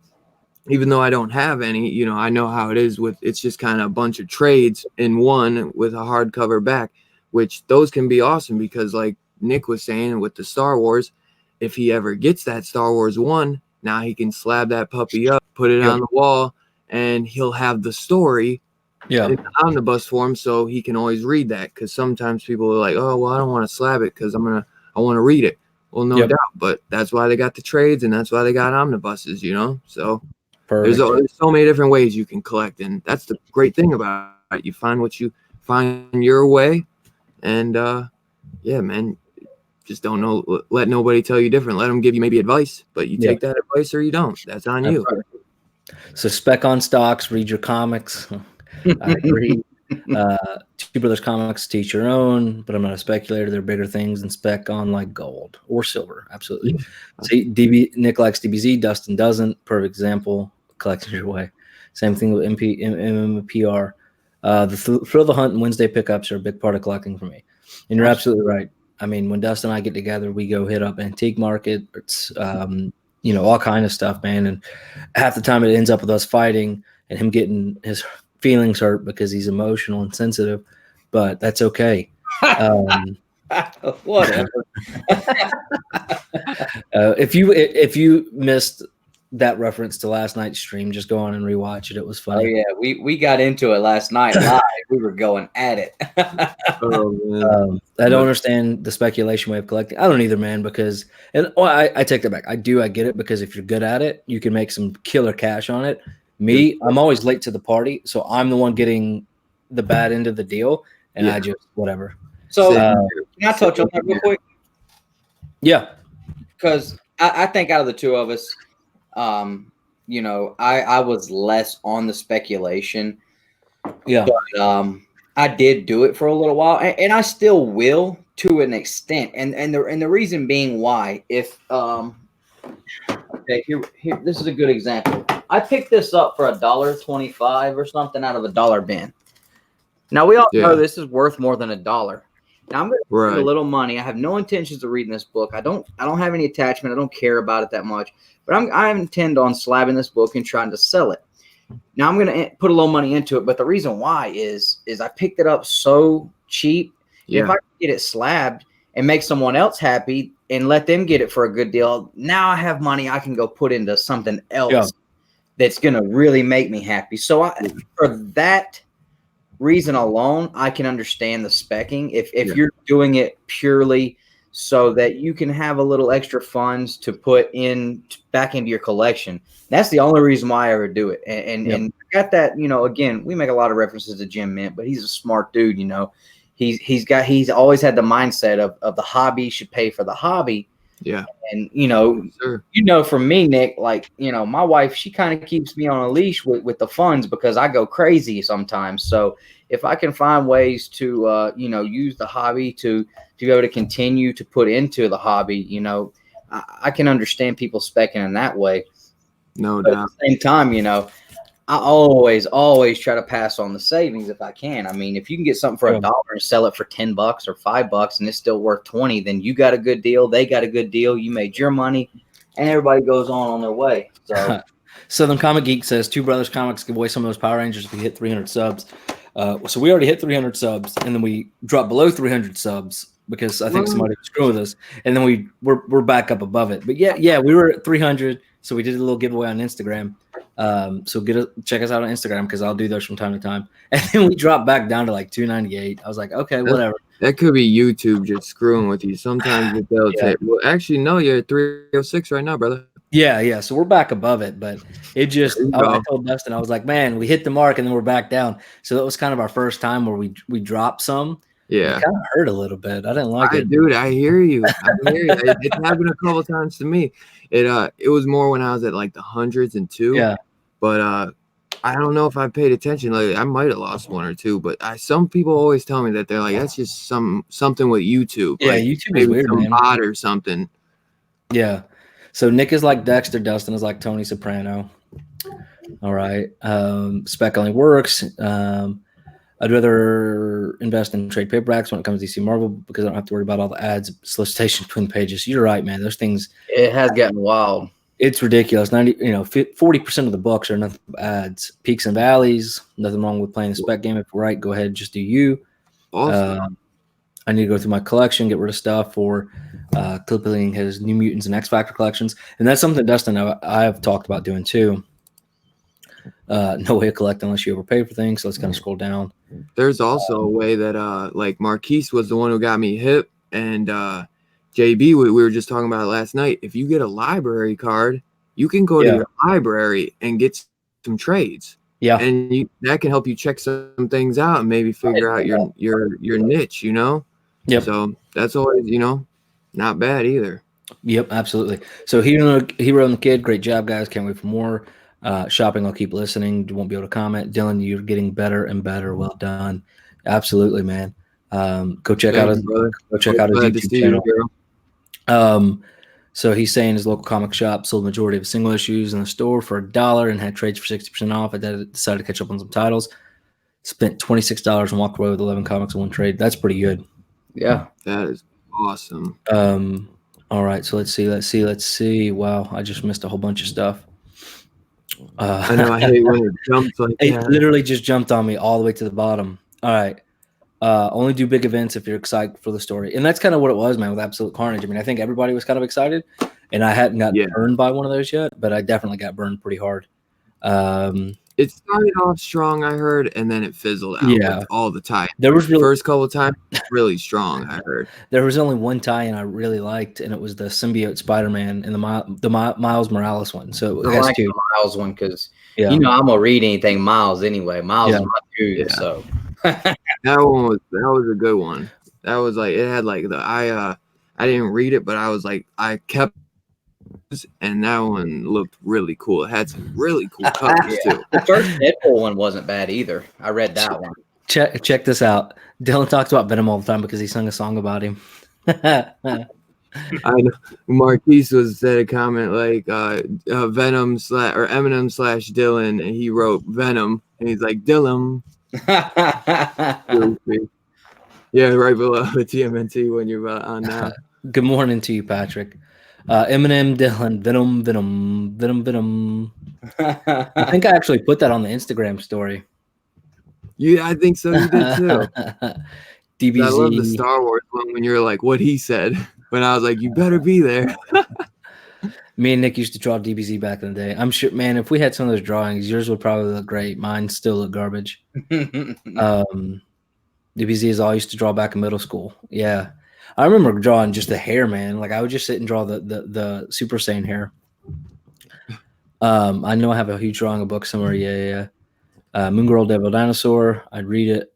even though I don't have any, I know how it is with, it's just kind of a bunch of trades in one with a hardcover back, which those can be awesome because like Nick was saying with the Star Wars, if he ever gets that Star Wars 1, now he can slab that puppy up, put it on the wall, and he'll have the story in the omnibus form, so he can always read that. Because sometimes people are like, "Oh, well, I don't want to slab it because I want to read it." Well, no doubt, but that's why they got the trades and that's why they got omnibuses, So there's so many different ways you can collect, and that's the great thing about it. You find what you find your way, and man. Just don't know. Let nobody tell you different. Let them give you maybe advice, but you take that advice or you don't. That's on you. Right. So spec on stocks, read your comics. I agree. Two Brothers Comics, teach your own, but I'm not a speculator. There are bigger things than spec on like gold or silver. Absolutely. See, Nick likes DBZ, Dustin doesn't. Perfect example. Collecting your way. Same thing with MMPR. The Thrill of the Hunt and Wednesday pickups are a big part of collecting for me. And you're absolutely right. I mean, when Dustin and I get together, we go hit up Antique Market. It's, all kind of stuff, man. And half the time it ends up with us fighting and him getting his feelings hurt because he's emotional and sensitive. But that's okay. Whatever. If you missed that reference to last night's stream, just go on and rewatch it. It was funny. Oh yeah, we got into it last night live. We were going at it. I don't understand the speculation way of collecting. I don't either, man, because I take that back. I get it, because if you're good at it, you can make some killer cash on it. Me, I'm always late to the party, so I'm the one getting the bad end of the deal, and I just whatever. So can I touch on that real quick? Yeah, because I think out of the two of us, I was less on the speculation. Yeah. But I did do it for a little while, and I still will to an extent. And the reason being why, if okay, here this is a good example. I picked this up for $1.25 or something out of a dollar bin. Now we all know this is worth more than $1. Now I'm going to spend a little money. I have no intentions of reading this book. I don't have any attachment. I don't care about it that much. But I intend on slabbing this book and trying to sell it. Now I'm going to put a little money into it. But the reason why is I picked it up so cheap. Yeah. If I can get it slabbed and make someone else happy and let them get it for a good deal, now I have money I can go put into something else that's going to really make me happy. So for that reason alone, I can understand the specking. If you're doing it purely so that you can have a little extra funds to put in back into your collection, that's the only reason why I ever do it. And I got that, again, we make a lot of references to Jim Mint, but he's a smart dude. He's always had the mindset of the hobby should pay for the hobby. Yeah. And for me, Nick, like, my wife, she kind of keeps me on a leash with the funds because I go crazy sometimes. So if I can find ways to use the hobby to be able to continue to put into the hobby, I can understand people specking in that way. No doubt. At the same time, I always try to pass on the savings if I can. I mean, if you can get something for $1 and sell it for $10 or $5 and it's still worth $20, then you got a good deal. They got a good deal. You made your money, and everybody goes on their way. So, Southern Comic Geek says Two Brothers Comics give away some of those Power Rangers if we hit 300 subs. So we already hit 300 subs, and then we dropped below 300 subs because I think somebody was screwing with us, and then we're back up above it. But yeah, we were at 300, so we did a little giveaway on Instagram. So check us out on Instagram because I'll do those from time to time. And then we dropped back down to like 298. I was like, okay, whatever. That could be YouTube just screwing with you. Sometimes they'll say, well, actually, no, you're at 306 right now, brother. Yeah. So we're back above it, but it just, I told Dustin, I was like, man, we hit the mark and then we're back down. So that was kind of our first time where we dropped some. Yeah. It kind of hurt a little bit. I didn't like it. Dude, I hear you. It happened a couple times to me. It was more when I was at like the hundreds and two. Yeah. But I don't know if I paid attention. Like I might have lost one or two, but some people always tell me that they're like, that's just something with YouTube. Yeah, like, YouTube is weird, man. Bot or something. Yeah. So Nick is like Dexter, Dustin is like Tony Soprano. All right. Spec only works. I'd rather invest in trade paperbacks when it comes to DC Marvel because I don't have to worry about all the ads, solicitation between pages. You're right, man. Those things. It has gotten wild. It's ridiculous. 40% of the books are nothing but ads. Peaks and valleys. Nothing wrong with playing the spec game. If you're right, go ahead, just do you. Awesome. I need to go through my collection, get rid of stuff for clipping his New Mutants and X Factor collections, and that's something Dustin I have talked about doing too. No way to collect unless you overpay for things. So let's kind of scroll down. There's also a way that like Marquise was the one who got me hip, and JB, we were just talking about it last night. If you get a library card, you can go to your library and get some trades. Yeah, and that can help you check some things out and maybe figure out your niche. Yep. So that's always not bad either. Yep, absolutely. So Hero and the Kid, great job, guys. Can't wait for more. Shopping, I'll keep listening. You won't be able to comment. Dylan, you're getting better and better. Well done. Absolutely, man. Go check out his YouTube channel. So he's saying his local comic shop sold the majority of single issues in the store for $1 and had trades for 60% off. I decided to catch up on some titles. Spent $26 and walked away with 11 comics in one trade. That's pretty good. Yeah, that is awesome. All right, so let's see. Wow, I just missed a whole bunch of stuff. I know. I hate when it jumps like that. It literally just jumped on me all the way to the bottom. All right. Only do big events if you're excited for the story. And that's kind of what it was, man, with Absolute Carnage. I mean, I think everybody was kind of excited, and I hadn't gotten burned by one of those yet, but I definitely got burned pretty hard. It started off strong, I heard, and then it fizzled out all the time. There was the first couple of times really strong, I heard. There was only one tie-in I really liked, and it was the symbiote Spider-Man and the Miles Morales one. So I like the Miles one because I'm gonna read anything Miles anyway. Miles is my dude, so that was a good one. That was like it had like I didn't read it, but I was like I kept. And that one looked really cool. It had some really cool colors too. The first Deadpool one wasn't bad either. I read that one. Check this out. Dylan talks about Venom all the time because he sung a song about him. I know. Marquise said a comment like Venom or Eminem / Dylan, and he wrote Venom, and he's like Dylan. Yeah, right below the TMNT when you're on now. Good morning to you, Patrick. Eminem, Dylan, Venom. I think I actually put that on the Instagram story. Yeah, I think so. You did too. DBZ. I love the Star Wars one when you're like, what he said. When I was like, you better be there. Me and Nick used to draw DBZ back in the day. I'm sure, man, if we had some of those drawings, yours would probably look great. Mine still look garbage. DBZ is all I used to draw back in middle school. Yeah. I remember drawing just the hair, man. Like I would just sit and draw the Super Saiyan hair. I know I have a huge drawing of book somewhere. Yeah. Moon Girl, Devil Dinosaur. I'd read it.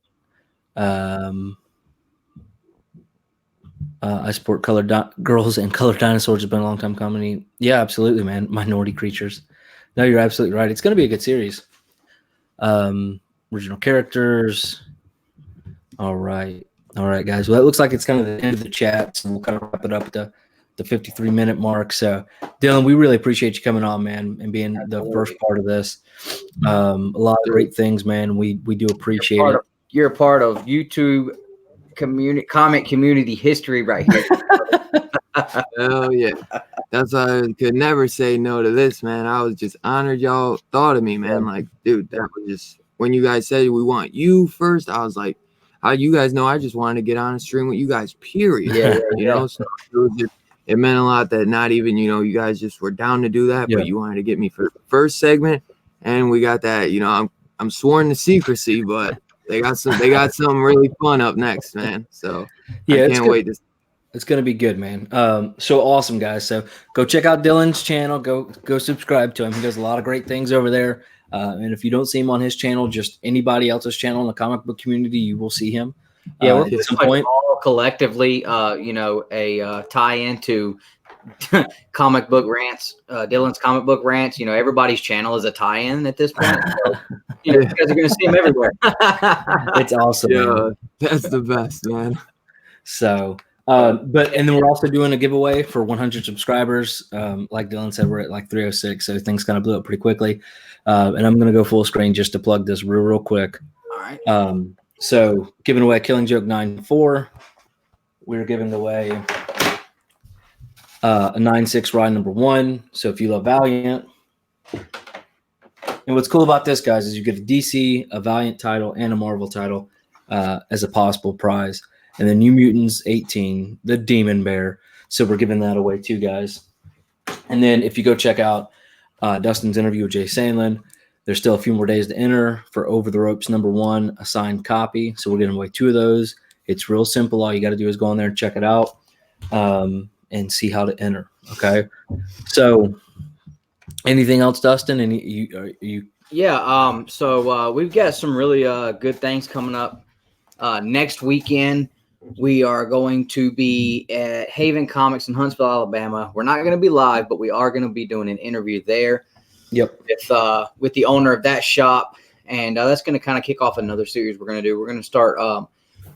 I support colored girls and colored dinosaurs. Has been a long time coming. Yeah, absolutely, man. Minority creatures. No, you're absolutely right. It's going to be a good series. Original characters. All right, guys. Well, it looks like it's kind of the end of the chat, so we'll kind of wrap it up at the 53-minute mark. So, Dylan, we really appreciate you coming on, man, and being the first part of this. A lot of great things, man. We do appreciate it. You're a part of YouTube comic community history right here. Hell yeah. That's why I could never say no to this, man. I was just honored y'all thought of me, man. Like, dude, that was just when you guys said we want you first, I was like, how you guys know I just wanted to get on a stream with you guys, period. You know, so it meant a lot that not even, you guys just were down to do that, but you wanted to get me for the first segment. And we got that, I'm sworn to secrecy, but they got something really fun up next, man. So yeah, I can't wait to. It's going to be good, man. So awesome, guys. So go check out Dylan's channel. Go subscribe to him. He does a lot of great things over there. And if you don't see him on his channel, just anybody else's channel in the comic book community, you will see him. Yeah, we're at some like point. all collectively, a tie-in to comic book rants, Dylan's comic book rants. Everybody's channel is a tie-in at this point. So, you guys are going to see him everywhere. It's awesome. Yeah, man. that's the best, man. So, and then we're also doing a giveaway for 100 subscribers. Like Dylan said, we're at like 306, so things kind of blew up pretty quickly. And I'm going to go full screen just to plug this real quick. All right. So giving away Killing Joke 9-4. We're giving away a 9-6 ride number 1. So if you love Valiant. And what's cool about this, guys, is you get a DC, a Valiant title, and a Marvel title as a possible prize. And then New Mutants 18, the Demon Bear. So we're giving that away too, guys. And then if you go check out Dustin's interview with Jay Sandlin, there's still a few more days to enter for Over the Ropes number 1, a signed copy. So we're giving away 2 of those. It's real simple. All you got to do is go on there and check it out and see how to enter. Okay. So anything else, Dustin? And you? Yeah. So we've got some really good things coming up next weekend. We are going to be at Haven Comics in Huntsville, Alabama. We're not going to be live, but we are going to be doing an interview there. Yep. With the owner of that shop, and that's going to kind of kick off another series we're going to do. We're going to start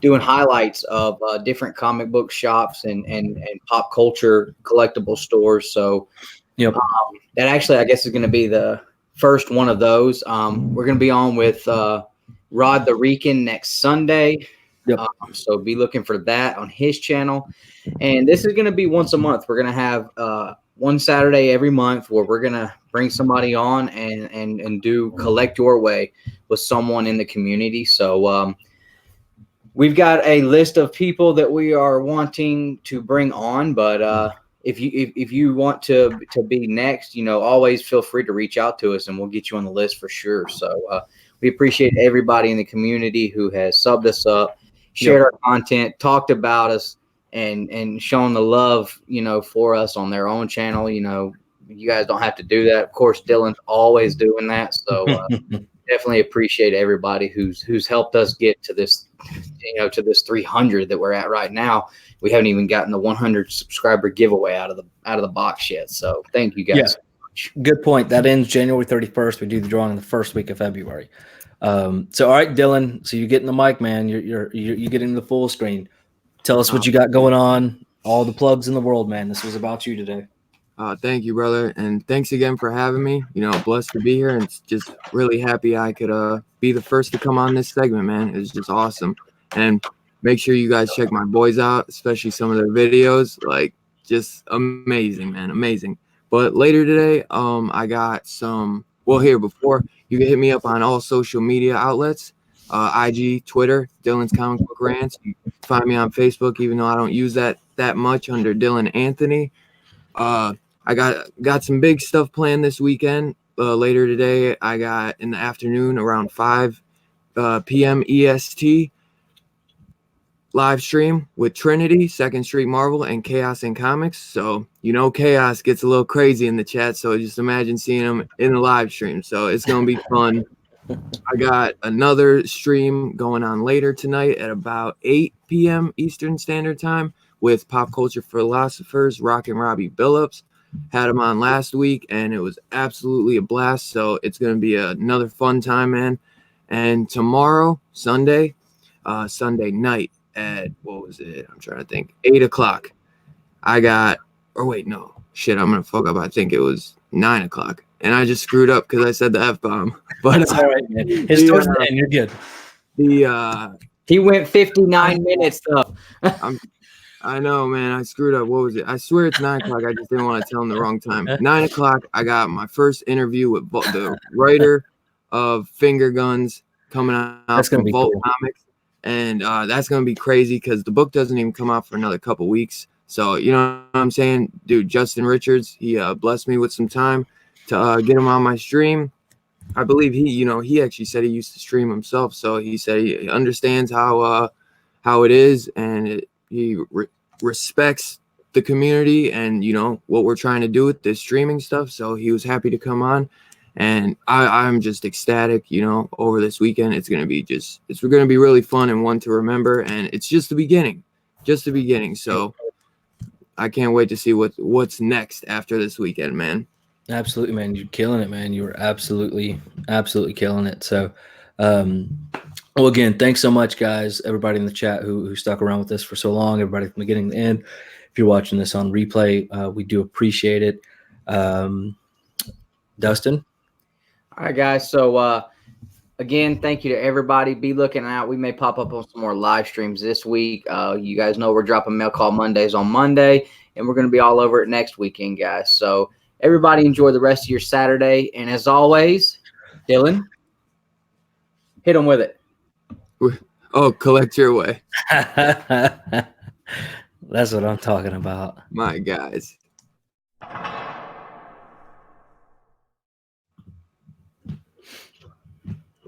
doing highlights of different comic book shops and pop culture collectible stores. So, yep. That actually, I guess, is going to be the first one of those. We're going to be on with Rod the Rican next Sunday. Yep. So be looking for that on his channel. And this is going to be once a month. We're going to have one Saturday every month where we're going to bring somebody on and do Collect Your Way with someone in the community. So we've got a list of people that we are wanting to bring on. But if you want to be next, always feel free to reach out to us and we'll get you on the list for sure. So we appreciate everybody in the community who has subbed us up, shared our content, talked about us, and shown the love, for us on their own channel. You guys don't have to do that. Of course, Dylan's always doing that. So definitely appreciate everybody who's helped us get to this, to this 300 that we're at right now. We haven't even gotten the 100 subscriber giveaway out of the box yet. So thank you guys so much. Good point. That ends January 31st. We do the drawing in the first week of February. So all right, Dylan. So you're getting the mic, man. You're getting the full screen. Tell us what you got going on. All the plugs in the world, man. This was about you today. Thank you, brother, and thanks again for having me. Blessed to be here, and just really happy I could be the first to come on this segment, man. It's just awesome, and make sure you guys check my boys out, especially some of their videos. Like, just amazing, man, amazing. But later today, I got some. Well, here before you can hit me up on all social media outlets. IG, Twitter, Dylan's Comic Book Rants. You can find me on Facebook, even though I don't use that much, under Dylan Anthony. I got some big stuff planned this weekend. Later today, I got in the afternoon around 5 p.m. EST live stream with Trinity, 2nd Street Marvel, and Chaos and Comics. So, Chaos gets a little crazy in the chat. So just imagine seeing him in the live stream. So it's going to be fun. I got another stream going on later tonight at about 8 p.m. Eastern Standard Time with pop culture philosophers Rock and Robbie Billups. Had him on last week, and it was absolutely a blast. So it's going to be another fun time, man. And tomorrow, Sunday night at, what was it? I'm trying to think. 8 o'clock. I'm going to fuck up. I think it was 9 o'clock. And I just screwed up because I said the F-bomb. But it's all right, man. His towards the end, you're good. He went 59 minutes though. I know, man. I screwed up. What was it? I swear it's 9 o'clock. I just didn't want to tell him the wrong time. 9 o'clock, I got my first interview with the writer of Finger Guns coming out from Vault Comics. And that's going to be crazy because the book doesn't even come out for another couple weeks. So, you know what I'm saying? Dude, Justin Richards, he blessed me with some time to get him on my stream. I believe he actually said he used to stream himself, so he said he understands how it is, and he respects the community and what we're trying to do with this streaming stuff. So he was happy to come on, and I'm just ecstatic, over this weekend. It's gonna be really fun and one to remember, and it's just the beginning. So I can't wait to see what's next after this weekend, man. Absolutely, man. You're killing it, man. You were absolutely killing it. So, well, again, thanks so much, guys. Everybody in the chat who stuck around with us for so long. Everybody from the beginning to the end. If you're watching this on replay, we do appreciate it. Dustin? All right, guys. So, again, thank you to everybody. Be looking out. We may pop up on some more live streams this week. You guys know we're dropping Mail Call Mondays on Monday, and we're going to be all over it next weekend, guys. So everybody enjoy the rest of your Saturday. And as always, Dylan, hit them with it. Oh, collect your way. That's what I'm talking about. My guys.